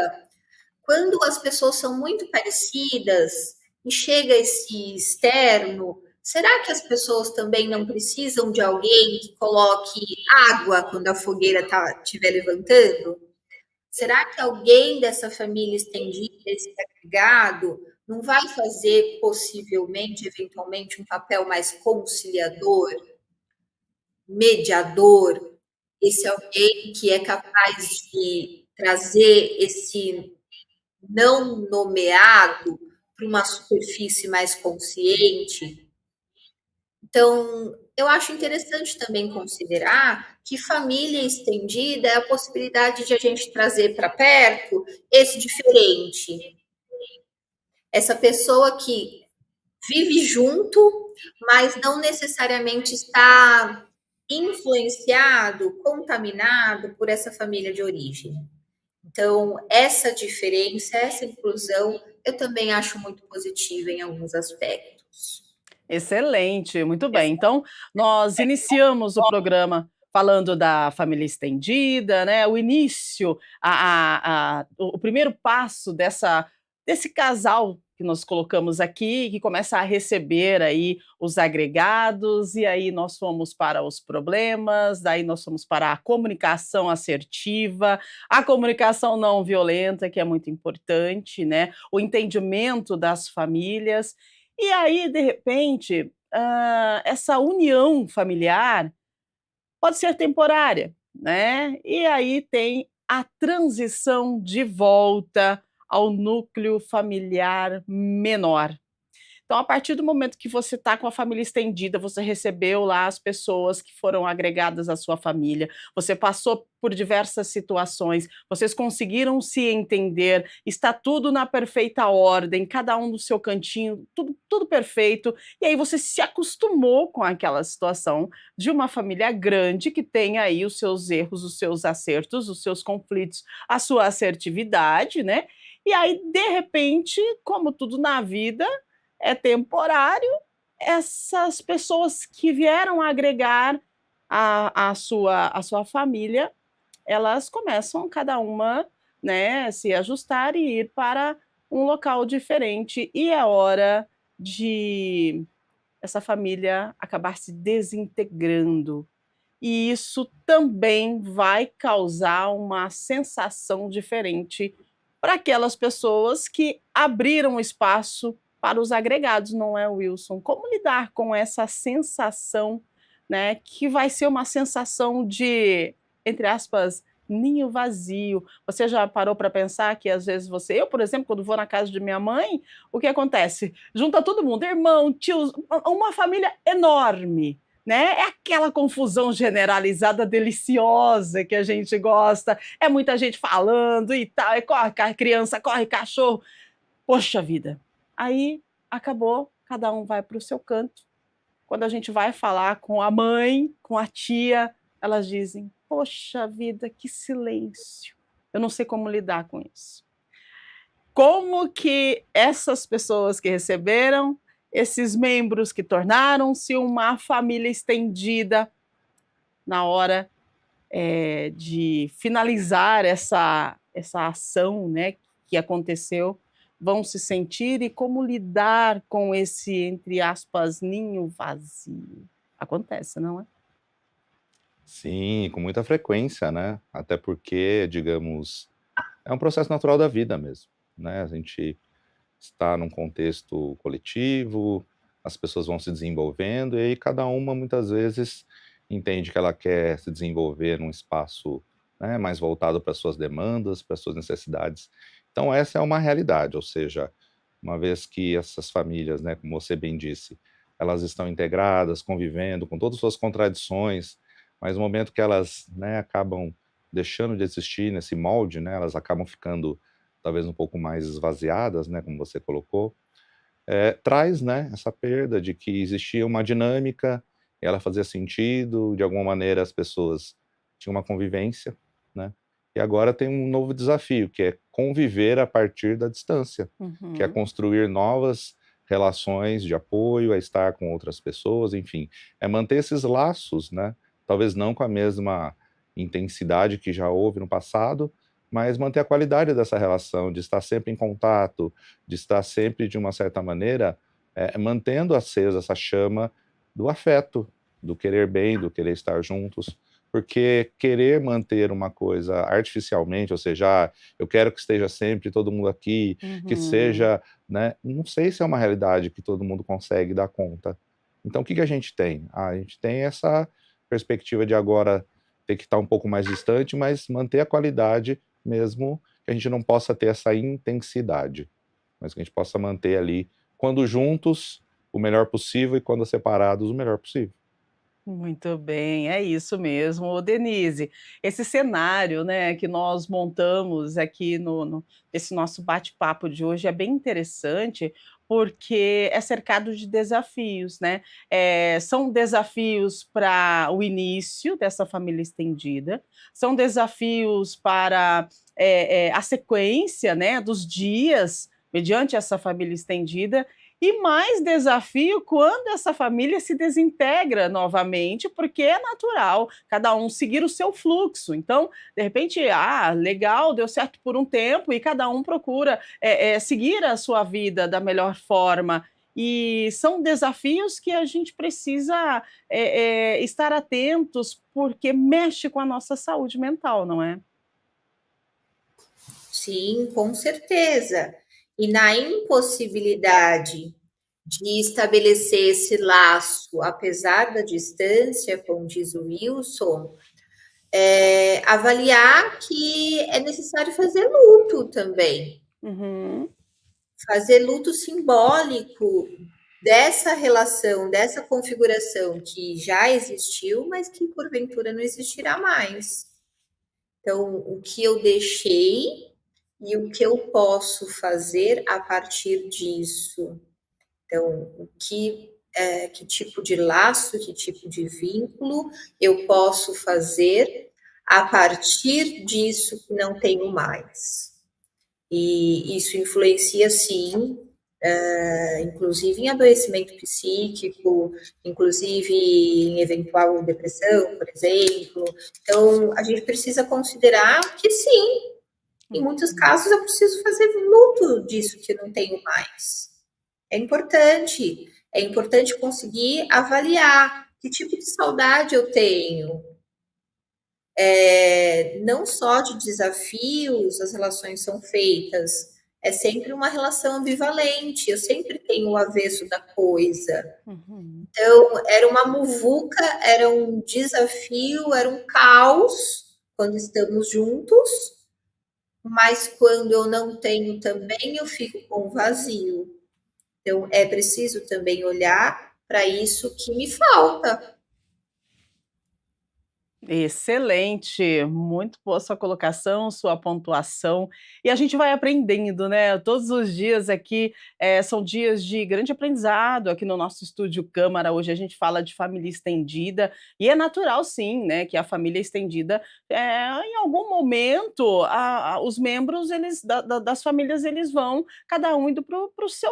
Quando as pessoas são muito parecidas e chega esse externo, será que as pessoas também não precisam de alguém que coloque água quando a fogueira estiver levantando? Será que alguém dessa família estendida, esse agregado, não vai fazer possivelmente, eventualmente, um papel mais conciliador, mediador? Esse alguém que é capaz de trazer esse não nomeado para uma superfície mais consciente? Então, eu acho interessante também considerar que família estendida é a possibilidade de a gente trazer para perto esse diferente. Essa pessoa que vive junto, mas não necessariamente está influenciado, contaminado por essa família de origem. Então, essa diferença, essa inclusão, eu também acho muito positiva em alguns aspectos. Excelente, muito bem. Então, nós iniciamos o programa falando da família estendida, né? O início, o primeiro passo desse casal que nós colocamos aqui, que começa a receber aí os agregados, e aí nós fomos para os problemas, daí nós fomos para a comunicação assertiva, a comunicação não violenta, que é muito importante, né? O entendimento das famílias. E aí, de repente, essa união familiar pode ser temporária, né? E aí tem a transição de volta ao núcleo familiar menor. Então, a partir do momento que você está com a família estendida, você recebeu lá as pessoas que foram agregadas à sua família, você passou por diversas situações, vocês conseguiram se entender, está tudo na perfeita ordem, cada um no seu cantinho, tudo perfeito, e aí você se acostumou com aquela situação de uma família grande que tem aí os seus erros, os seus acertos, os seus conflitos, a sua assertividade, né? E aí, de repente, como tudo na vida, é temporário, essas pessoas que vieram agregar a sua família, elas começam cada uma, né, se ajustar e ir para um local diferente, e é hora de essa família acabar se desintegrando. E isso também vai causar uma sensação diferente para aquelas pessoas que abriram espaço para os agregados, não é, Wilson? Como lidar com essa sensação, né, que vai ser uma sensação de, entre aspas, ninho vazio? Você já parou para pensar que às vezes eu, por exemplo, quando vou na casa de minha mãe, o que acontece? Junta todo mundo, irmão, tios, uma família enorme, né? É aquela confusão generalizada deliciosa que a gente gosta, é muita gente falando e tal, e corre criança, corre cachorro. Poxa vida, aí acabou, cada um vai para o seu canto. Quando a gente vai falar com a mãe, com a tia, elas dizem: poxa vida, que silêncio. Eu não sei como lidar com isso. Como que essas pessoas que receberam, esses membros que tornaram-se uma família estendida, na hora de finalizar essa ação, né, que aconteceu, vão se sentir, e como lidar com esse, entre aspas, ninho vazio? Acontece, não é? Sim, com muita frequência, né? Até porque, digamos, é um processo natural da vida mesmo, né? A gente está num contexto coletivo, as pessoas vão se desenvolvendo, e aí cada uma muitas vezes entende que ela quer se desenvolver num espaço, né, mais voltado para suas demandas, para suas necessidades. Então essa é uma realidade, ou seja, uma vez que essas famílias, né, como você bem disse, elas estão integradas, convivendo com todas as suas contradições, mas no momento que elas, né, acabam deixando de existir nesse molde, né, elas acabam ficando talvez um pouco mais esvaziadas, né, como você colocou, traz, né, essa perda de que existia uma dinâmica, ela fazia sentido, de alguma maneira as pessoas tinham uma convivência, né, e agora tem um novo desafio, que é conviver a partir da distância, que é Uhum. construir novas relações de apoio, é estar com outras pessoas, enfim, é manter esses laços, né, talvez não com a mesma intensidade que já houve no passado, mas manter a qualidade dessa relação, de estar sempre em contato, de estar sempre, de uma certa maneira, mantendo acesa essa chama do afeto, do querer bem, do querer estar juntos, porque querer manter uma coisa artificialmente, ou seja, eu quero que esteja sempre todo mundo aqui, que Uhum. seja, né, não sei se é uma realidade que todo mundo consegue dar conta. Então o que que a gente tem? A gente tem essa perspectiva de agora ter que estar um pouco mais distante, mas manter a qualidade mesmo que a gente não possa ter essa intensidade, mas que a gente possa manter ali, quando juntos, o melhor possível, e quando separados, o melhor possível. Muito bem, é isso mesmo. Ô, Denise, esse cenário, né, que nós montamos aqui nesse nosso bate-papo de hoje é bem interessante, porque é cercado de desafios, né? São desafios para o início dessa família estendida, são desafios para a sequência, né, dos dias mediante essa família estendida, e mais desafio quando essa família se desintegra novamente, porque é natural cada um seguir o seu fluxo. Então, de repente, legal, deu certo por um tempo e cada um procura seguir a sua vida da melhor forma. E são desafios que a gente precisa estar atentos, porque mexe com a nossa saúde mental, não é? Sim, com certeza. E na impossibilidade de estabelecer esse laço, apesar da distância, como diz o Wilson, avaliar que é necessário fazer luto também. Uhum. Fazer luto simbólico dessa relação, dessa configuração que já existiu, mas que porventura não existirá mais. Então, o que eu deixei e o que eu posso fazer a partir disso. Então, que tipo de laço, que tipo de vínculo eu posso fazer a partir disso que não tenho mais. E isso influencia, sim, inclusive em adoecimento psíquico, inclusive em eventual depressão, por exemplo. Então, a gente precisa considerar que, sim, em muitos casos eu preciso fazer luto disso que eu não tenho mais. É importante conseguir avaliar que tipo de saudade eu tenho. Não só de desafios as relações são feitas, é sempre uma relação ambivalente, eu sempre tenho o avesso da coisa. Uhum. Então, era uma muvuca, era um desafio, era um caos quando estamos juntos, mas quando eu não tenho também, eu fico com vazio. Então, é preciso também olhar para isso que me falta. Excelente, muito boa sua colocação, sua pontuação. E a gente vai aprendendo, né? Todos os dias aqui são dias de grande aprendizado. Aqui no nosso estúdio Câmara, hoje a gente fala de família estendida, e é natural, sim, né, que a família estendida, em algum momento, os membros das famílias eles vão, cada um indo para o seu.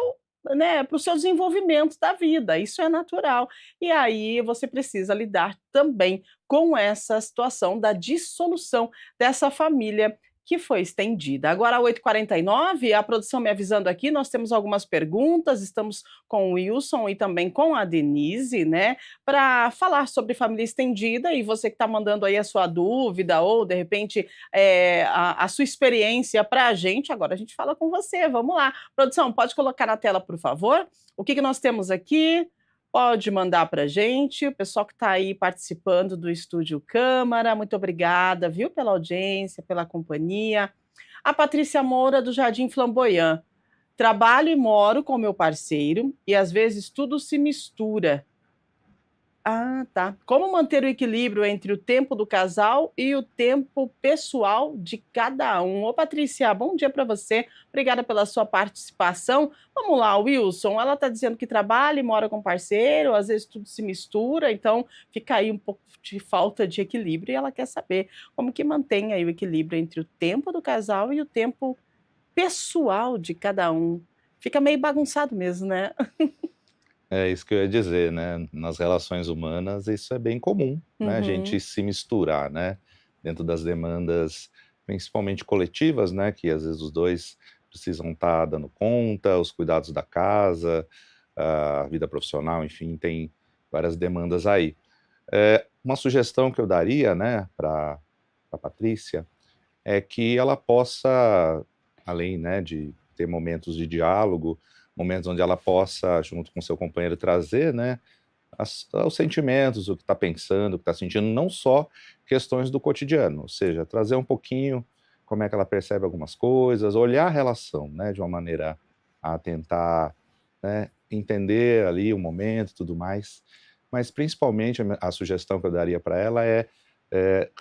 Né, para o seu desenvolvimento da vida, isso é natural. E aí você precisa lidar também com essa situação da dissolução dessa família que foi estendida. Agora, 8h49, a produção me avisando aqui, nós temos algumas perguntas, estamos com o Wilson e também com a Denise, né, para falar sobre família estendida, e você que está mandando aí a sua dúvida ou, de repente, a sua experiência para a gente, agora a gente fala com você, vamos lá. Produção, pode colocar na tela, por favor? O que nós temos aqui? Pode mandar para a gente, o pessoal que está aí participando do Estúdio Câmara, muito obrigada, viu, pela audiência, pela companhia. A Patrícia Moura, do Jardim Flamboyant. Trabalho e moro com meu parceiro e às vezes tudo se mistura. Ah, tá. Como manter o equilíbrio entre o tempo do casal e o tempo pessoal de cada um? Ô, Patrícia, bom dia para você. Obrigada pela sua participação. Vamos lá, Wilson. Ela está dizendo que trabalha e mora com parceiro, às vezes tudo se mistura, então fica aí um pouco de falta de equilíbrio e ela quer saber como que mantém aí o equilíbrio entre o tempo do casal e o tempo pessoal de cada um. Fica meio bagunçado mesmo, né? É isso que eu ia dizer, né? Nas relações humanas, isso é bem comum, né? A gente Uhum. se misturar, né? Dentro das demandas, principalmente coletivas, né? Que às vezes os dois precisam estar dando conta, os cuidados da casa, a vida profissional, enfim, tem várias demandas aí. Uma sugestão que eu daria, né, para a Patrícia, é que ela possa, além, né, de ter momentos de diálogo, momentos onde ela possa, junto com seu companheiro, trazer, né, os sentimentos, o que está pensando, o que está sentindo, não só questões do cotidiano, ou seja, trazer um pouquinho como é que ela percebe algumas coisas, olhar a relação, né, de uma maneira a tentar, né, entender ali o momento e tudo mais, mas principalmente a sugestão que eu daria para ela é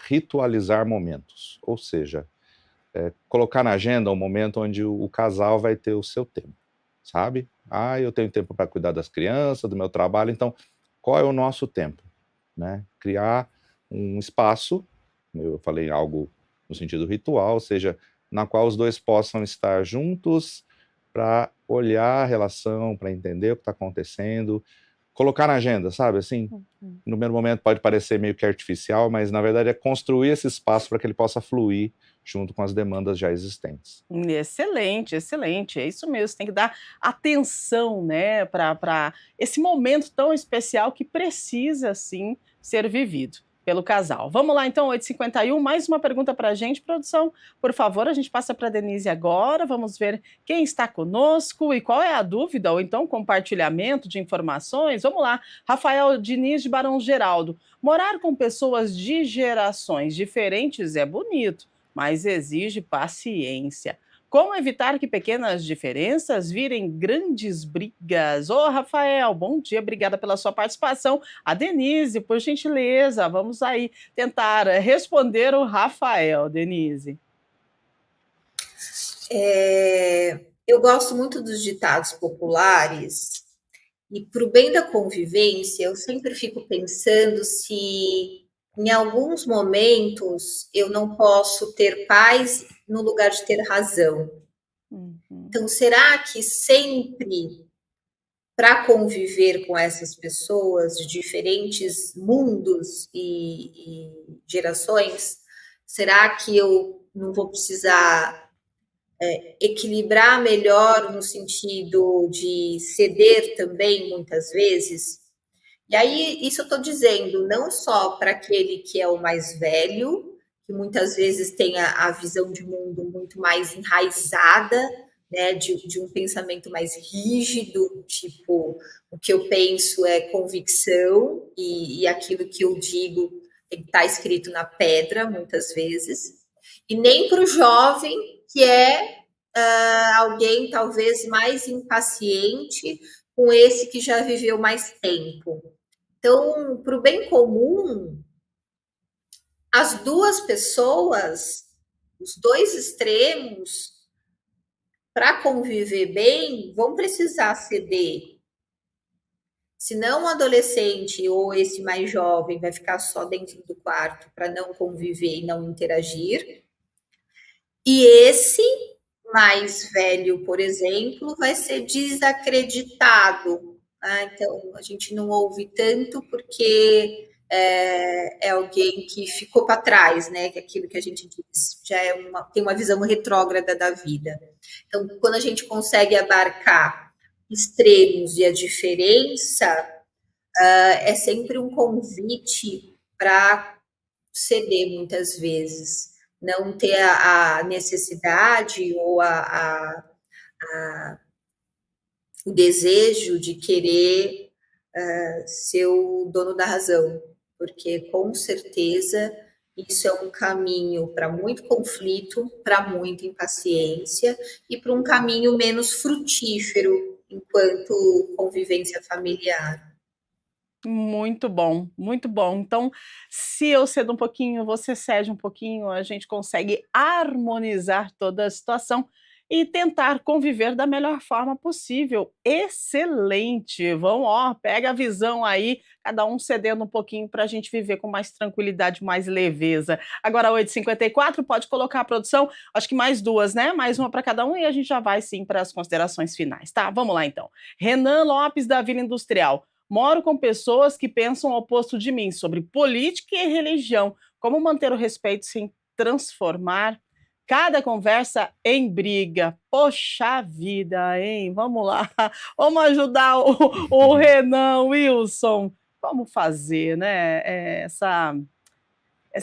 ritualizar momentos, ou seja, colocar na agenda um momento onde o casal vai ter o seu tempo, sabe? Eu tenho tempo para cuidar das crianças, do meu trabalho, então qual é o nosso tempo, né? Criar um espaço, eu falei algo no sentido ritual, ou seja, na qual os dois possam estar juntos para olhar a relação, para entender o que está acontecendo, colocar na agenda, sabe, assim, no primeiro momento pode parecer meio que artificial, mas na verdade é construir esse espaço para que ele possa fluir junto com as demandas já existentes. Excelente, excelente, é isso mesmo, tem que dar atenção, né, para esse momento tão especial que precisa, sim, ser vivido pelo casal. Vamos lá então, 8h51, mais uma pergunta para a gente, produção, por favor, a gente passa para a Denise agora, vamos ver quem está conosco e qual é a dúvida, ou então compartilhamento de informações. Vamos lá, Rafael Diniz de Barão Geraldo. Morar com pessoas de gerações diferentes é bonito, mas exige paciência. Como evitar que pequenas diferenças virem grandes brigas? Ô, Rafael, bom dia, obrigada pela sua participação. A Denise, por gentileza, vamos aí tentar responder o Rafael, Denise. Eu gosto muito dos ditados populares e, para o bem da convivência, eu sempre fico pensando se em alguns momentos eu não posso ter paz no lugar de ter razão. Então, será que sempre, para conviver com essas pessoas de diferentes mundos e gerações, será que eu não vou precisar equilibrar melhor no sentido de ceder também, muitas vezes? E aí, isso eu estou dizendo não só para aquele que é o mais velho, que muitas vezes tem a visão de mundo muito mais enraizada, né, de um pensamento mais rígido, tipo, o que eu penso é convicção, e aquilo que eu digo tem que estar escrito na pedra, muitas vezes, e nem para o jovem, que é alguém talvez mais impaciente com esse que já viveu mais tempo. Então, para o bem comum, as duas pessoas, os dois extremos, para conviver bem, vão precisar ceder. Senão o adolescente ou esse mais jovem vai ficar só dentro do quarto para não conviver e não interagir. E esse mais velho, por exemplo, vai ser desacreditado. Então, a gente não ouve tanto porque é alguém que ficou para trás, né? Que aquilo que a gente diz já tem uma visão retrógrada da vida. Então, quando a gente consegue abarcar extremos e a diferença, é sempre um convite para ceder muitas vezes, não ter a necessidade ou o desejo de querer ser o dono da razão, porque com certeza isso é um caminho para muito conflito, para muita impaciência e para um caminho menos frutífero enquanto convivência familiar. Muito bom, muito bom. Então, se eu cedo um pouquinho, você cede um pouquinho, a gente consegue harmonizar toda a situação e tentar conviver da melhor forma possível. Excelente! Pega a visão aí, cada um cedendo um pouquinho para a gente viver com mais tranquilidade, mais leveza. Agora, 8h54, pode colocar a produção, acho que mais duas, né? Mais uma para cada um e a gente já vai sim para as considerações finais, tá? Vamos lá então. Renan Lopes, da Vila Industrial. Moro com pessoas que pensam o oposto de mim sobre política e religião. Como manter o respeito sem transformar cada conversa em briga? Poxa vida, hein? Vamos lá. Vamos ajudar o Renan, Wilson. Como fazer, né?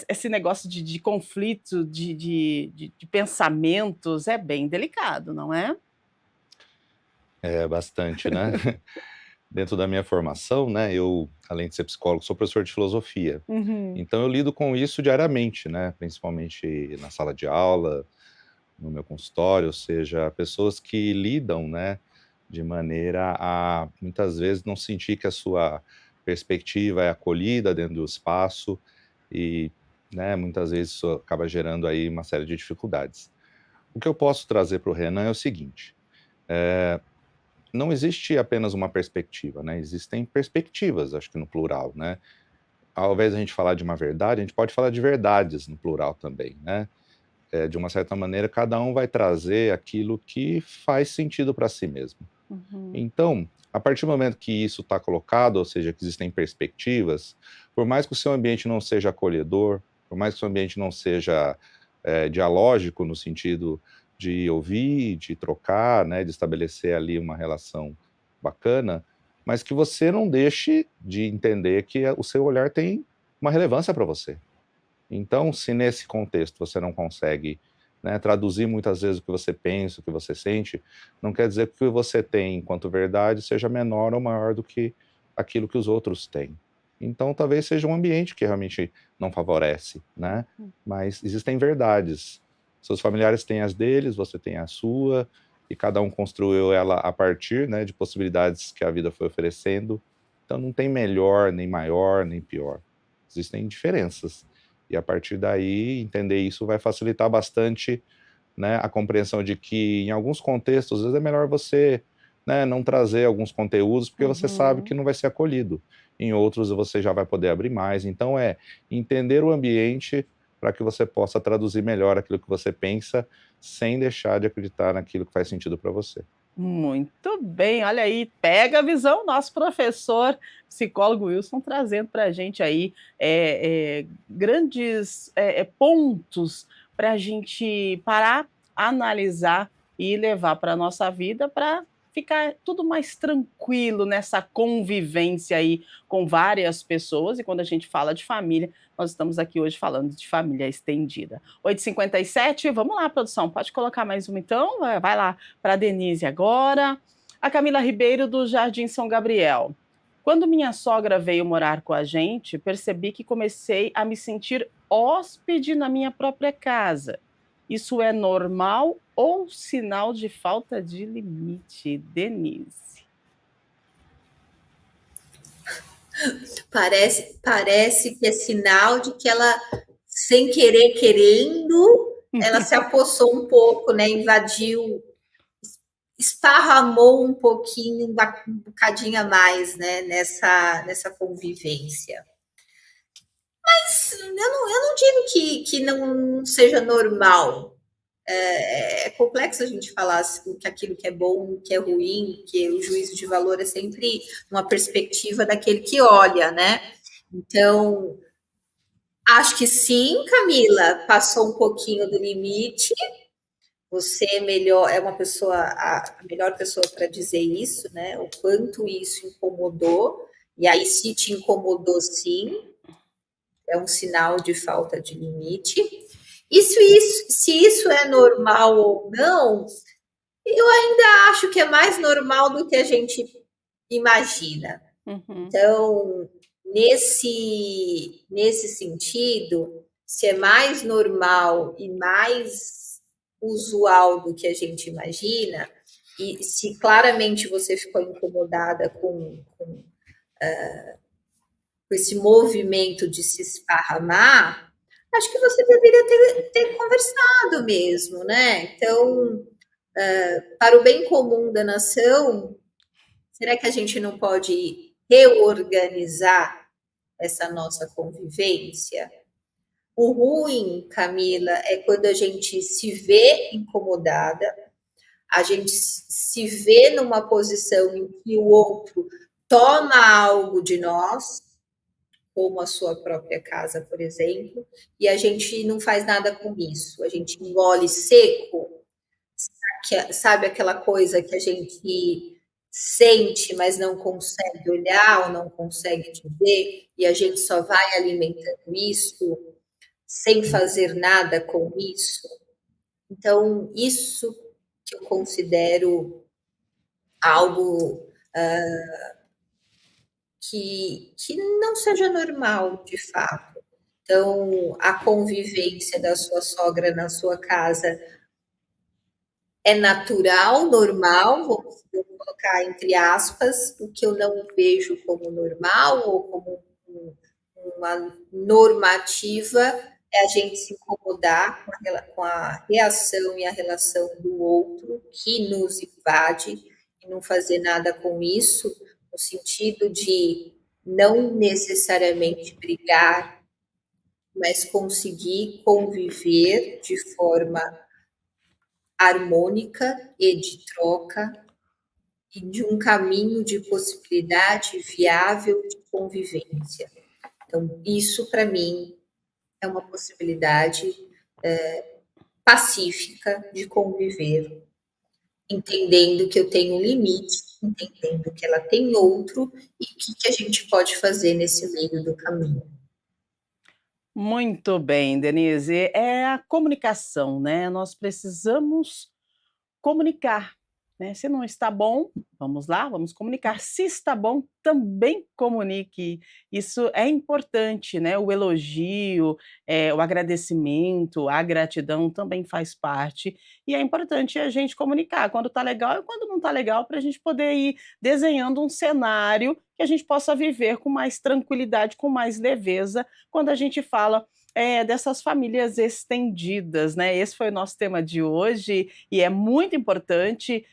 Esse negócio de conflito, de pensamentos é bem delicado, não é? É bastante, né? Dentro da minha formação, né, eu, além de ser psicólogo, sou professor de filosofia. Então eu lido com isso diariamente, né, principalmente na sala de aula, no meu consultório, ou seja, pessoas que lidam, né, de maneira a, muitas vezes, não sentir que a sua perspectiva é acolhida dentro do espaço e, né, muitas vezes isso acaba gerando aí uma série de dificuldades. O que eu posso trazer para o Renan é o seguinte, não existe apenas uma perspectiva, né? Existem perspectivas, acho que no plural, né? Ao invés de a gente falar de uma verdade, a gente pode falar de verdades no plural também, né? De uma certa maneira, cada um vai trazer aquilo que faz sentido para si mesmo. Então, a partir do momento que isso está colocado, ou seja, que existem perspectivas, por mais que o seu ambiente não seja acolhedor, por mais que o seu ambiente não seja dialógico no sentido de ouvir, de trocar, né, de estabelecer ali uma relação bacana, mas que você não deixe de entender que o seu olhar tem uma relevância para você. Então, se nesse contexto você não consegue, né, traduzir muitas vezes o que você pensa, o que você sente, não quer dizer que o que você tem enquanto verdade seja menor ou maior do que aquilo que os outros têm. Então, talvez seja um ambiente que realmente não favorece, né? Mas existem verdades. Seus familiares têm as deles, você tem a sua, e cada um construiu ela a partir, né, de possibilidades que a vida foi oferecendo. Então, não tem melhor, nem maior, nem pior. Existem diferenças. E a partir daí, entender isso vai facilitar bastante, né, a compreensão de que, em alguns contextos, às vezes é melhor você, né, não trazer alguns conteúdos, porque você sabe que não vai ser acolhido. Em outros, você já vai poder abrir mais. Então, entender o ambiente para que você possa traduzir melhor aquilo que você pensa, sem deixar de acreditar naquilo que faz sentido para você. Muito bem, olha aí, pega a visão, nosso professor, psicólogo Wilson, trazendo para a gente aí grandes pontos para a gente parar, analisar e levar para a nossa vida para ficar tudo mais tranquilo nessa convivência aí com várias pessoas. E quando a gente fala de família, nós estamos aqui hoje falando de família estendida. 8h57, vamos lá, produção, pode colocar mais uma então? Vai lá para a Denise agora. A Camila Ribeiro, do Jardim São Gabriel. Quando minha sogra veio morar com a gente, percebi que comecei a me sentir hóspede na minha própria casa. Isso é normal ou sinal de falta de limite? Denise. Parece que é sinal de que ela, sem querer, querendo, ela se apossou um pouco, né? Invadiu, esparramou um pouquinho, um bocadinho a mais, né? Nessa convivência. Mas eu não digo que não seja normal. É complexo a gente falar que aquilo que é bom, que é ruim, que o juízo de valor é sempre uma perspectiva daquele que olha, né? Então, acho que sim, Camila, passou um pouquinho do limite. Você é uma pessoa, a melhor pessoa para dizer isso, né? O quanto isso incomodou. E aí, se te incomodou, sim, é um sinal de falta de limite. Se isso é normal ou não, eu ainda acho que é mais normal do que a gente imagina. Então, nesse sentido, se é mais normal e mais usual do que a gente imagina, e se claramente você ficou incomodada com esse movimento de se esparramar, acho que você deveria ter conversado mesmo, né? Então, para o bem comum da nação, será que a gente não pode reorganizar essa nossa convivência? O ruim, Camila, é quando a gente se vê incomodada, a gente se vê numa posição em que o outro toma algo de nós, como a sua própria casa, por exemplo, e a gente não faz nada com isso, a gente engole seco, sabe aquela coisa que a gente sente, mas não consegue olhar ou não consegue dizer, e a gente só vai alimentando isso sem fazer nada com isso. Então, isso que eu considero algo que não seja normal, de fato. Então, a convivência da sua sogra na sua casa é natural, normal, vamos colocar entre aspas, o que eu não vejo como normal ou como uma normativa é a gente se incomodar com a reação e a relação do outro que nos invade e não fazer nada com isso, no sentido de não necessariamente brigar, mas conseguir conviver de forma harmônica e de troca e de um caminho de possibilidade viável de convivência. Então, isso, para mim, é uma possibilidade pacífica de conviver, entendendo que eu tenho um limite, entendendo que ela tem outro e o que a gente pode fazer nesse meio do caminho. Muito bem, Denise. É a comunicação, né? Nós precisamos comunicar, né? Se não está bom, vamos lá, vamos comunicar. Se está bom, também comunique. Isso é importante, né? O elogio, o agradecimento, a gratidão também faz parte. E é importante a gente comunicar quando está legal e quando não está legal, para a gente poder ir desenhando um cenário que a gente possa viver com mais tranquilidade, com mais leveza, quando a gente fala dessas famílias estendidas, né? Esse foi o nosso tema de hoje e é muito importante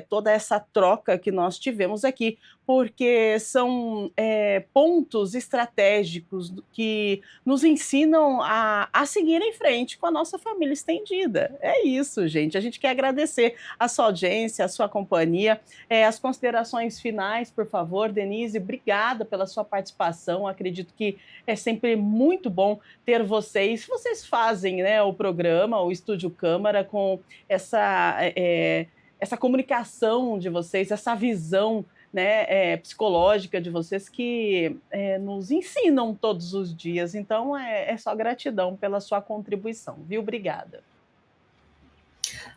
toda essa troca que nós tivemos aqui, porque são pontos estratégicos que nos ensinam a seguir em frente com a nossa família estendida. É isso, gente. A gente quer agradecer a sua audiência, a sua companhia. As considerações finais, por favor, Denise, obrigada pela sua participação. Acredito que é sempre muito bom ter vocês. Vocês fazem, né, o programa, o Estúdio Câmara, com essa comunicação de vocês, essa visão, né, psicológica de vocês que nos ensinam todos os dias. Então, é só gratidão pela sua contribuição, viu? Obrigada.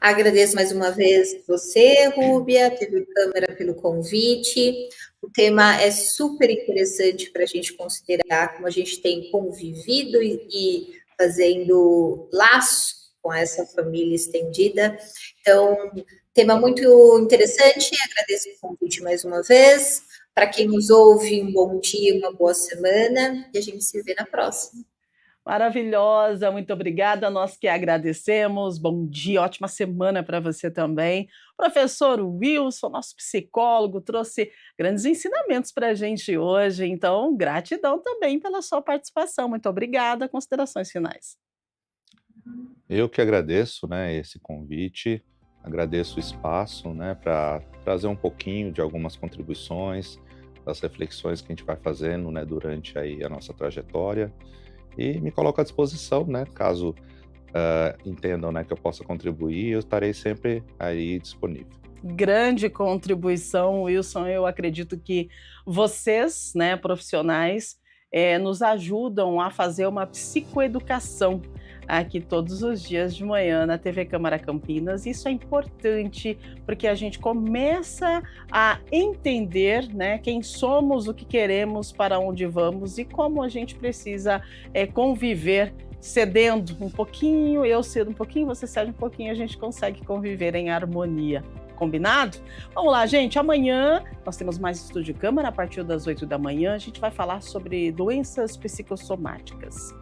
Agradeço mais uma vez você, Rúbia, TV Câmara, pelo convite. O tema é super interessante para a gente considerar como a gente tem convivido e fazendo laço com essa família estendida. Então, tema muito interessante. Agradeço o convite mais uma vez. Para quem nos ouve, um bom dia, uma boa semana e a gente se vê na próxima. Maravilhosa, muito obrigada, nós que agradecemos, bom dia, ótima semana para você também. Professor Wilson, nosso psicólogo, trouxe grandes ensinamentos para a gente hoje, então gratidão também pela sua participação, muito obrigada, considerações finais. Eu que agradeço, né, esse convite, agradeço o espaço, né, para trazer um pouquinho de algumas contribuições, das reflexões que a gente vai fazendo, né, durante aí a nossa trajetória. E me coloco à disposição, né? Caso entendam, né, que eu possa contribuir, eu estarei sempre aí disponível. Grande contribuição, Wilson. Eu acredito que vocês, né, profissionais, nos ajudam a fazer uma psicoeducação aqui todos os dias de manhã na TV Câmara Campinas. Isso é importante porque a gente começa a entender, né, quem somos, o que queremos, para onde vamos e como a gente precisa conviver, cedendo um pouquinho, eu cedo um pouquinho, você cede um pouquinho, a gente consegue conviver em harmonia. Combinado? Vamos lá, gente. Amanhã nós temos mais Estúdio Câmara a partir das 8 da manhã. A gente vai falar sobre doenças psicossomáticas.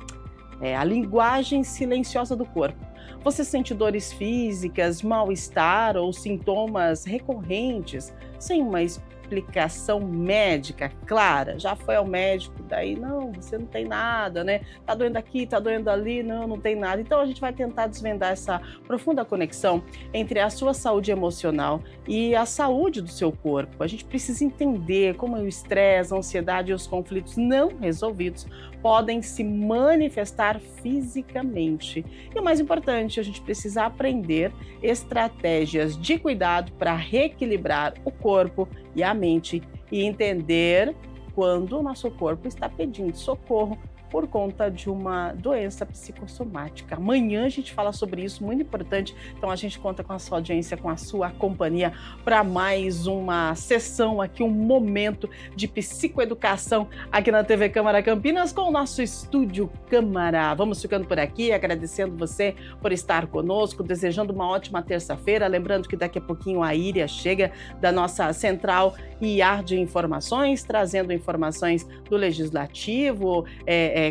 A linguagem silenciosa do corpo. Você sente dores físicas, mal-estar ou sintomas recorrentes sem uma explicação médica clara? Já foi ao médico, daí não, você não tem nada, né? Tá doendo aqui, tá doendo ali, não tem nada. Então a gente vai tentar desvendar essa profunda conexão entre a sua saúde emocional e a saúde do seu corpo. A gente precisa entender como o estresse, a ansiedade e os conflitos não resolvidos podem se manifestar fisicamente. E o mais importante, a gente precisa aprender estratégias de cuidado para reequilibrar o corpo e a mente e entender quando o nosso corpo está pedindo socorro por conta de uma doença psicossomática. Amanhã a gente fala sobre isso, muito importante. Então a gente conta com a sua audiência, com a sua companhia para mais uma sessão aqui, um momento de psicoeducação aqui na TV Câmara Campinas com o nosso Estúdio Câmara. Vamos ficando por aqui, agradecendo você por estar conosco, desejando uma ótima terça-feira. Lembrando que daqui a pouquinho a Íria chega da nossa central IA de informações, trazendo informações do Legislativo,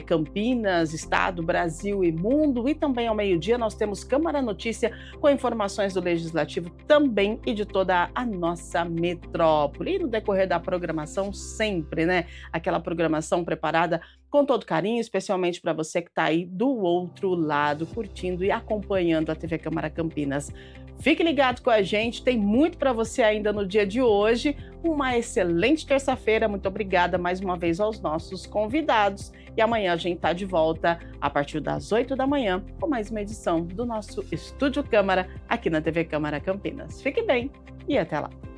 Campinas, Estado, Brasil e Mundo. E também ao meio-dia nós temos Câmara Notícia com informações do Legislativo também e de toda a nossa metrópole. E no decorrer da programação sempre, né? Aquela programação preparada com todo carinho, especialmente para você que está aí do outro lado, curtindo e acompanhando a TV Câmara Campinas. Fique ligado com a gente, tem muito para você ainda no dia de hoje. Uma excelente terça-feira, muito obrigada mais uma vez aos nossos convidados. E amanhã a gente está de volta a partir das 8 da manhã com mais uma edição do nosso Estúdio Câmara aqui na TV Câmara Campinas. Fique bem e até lá!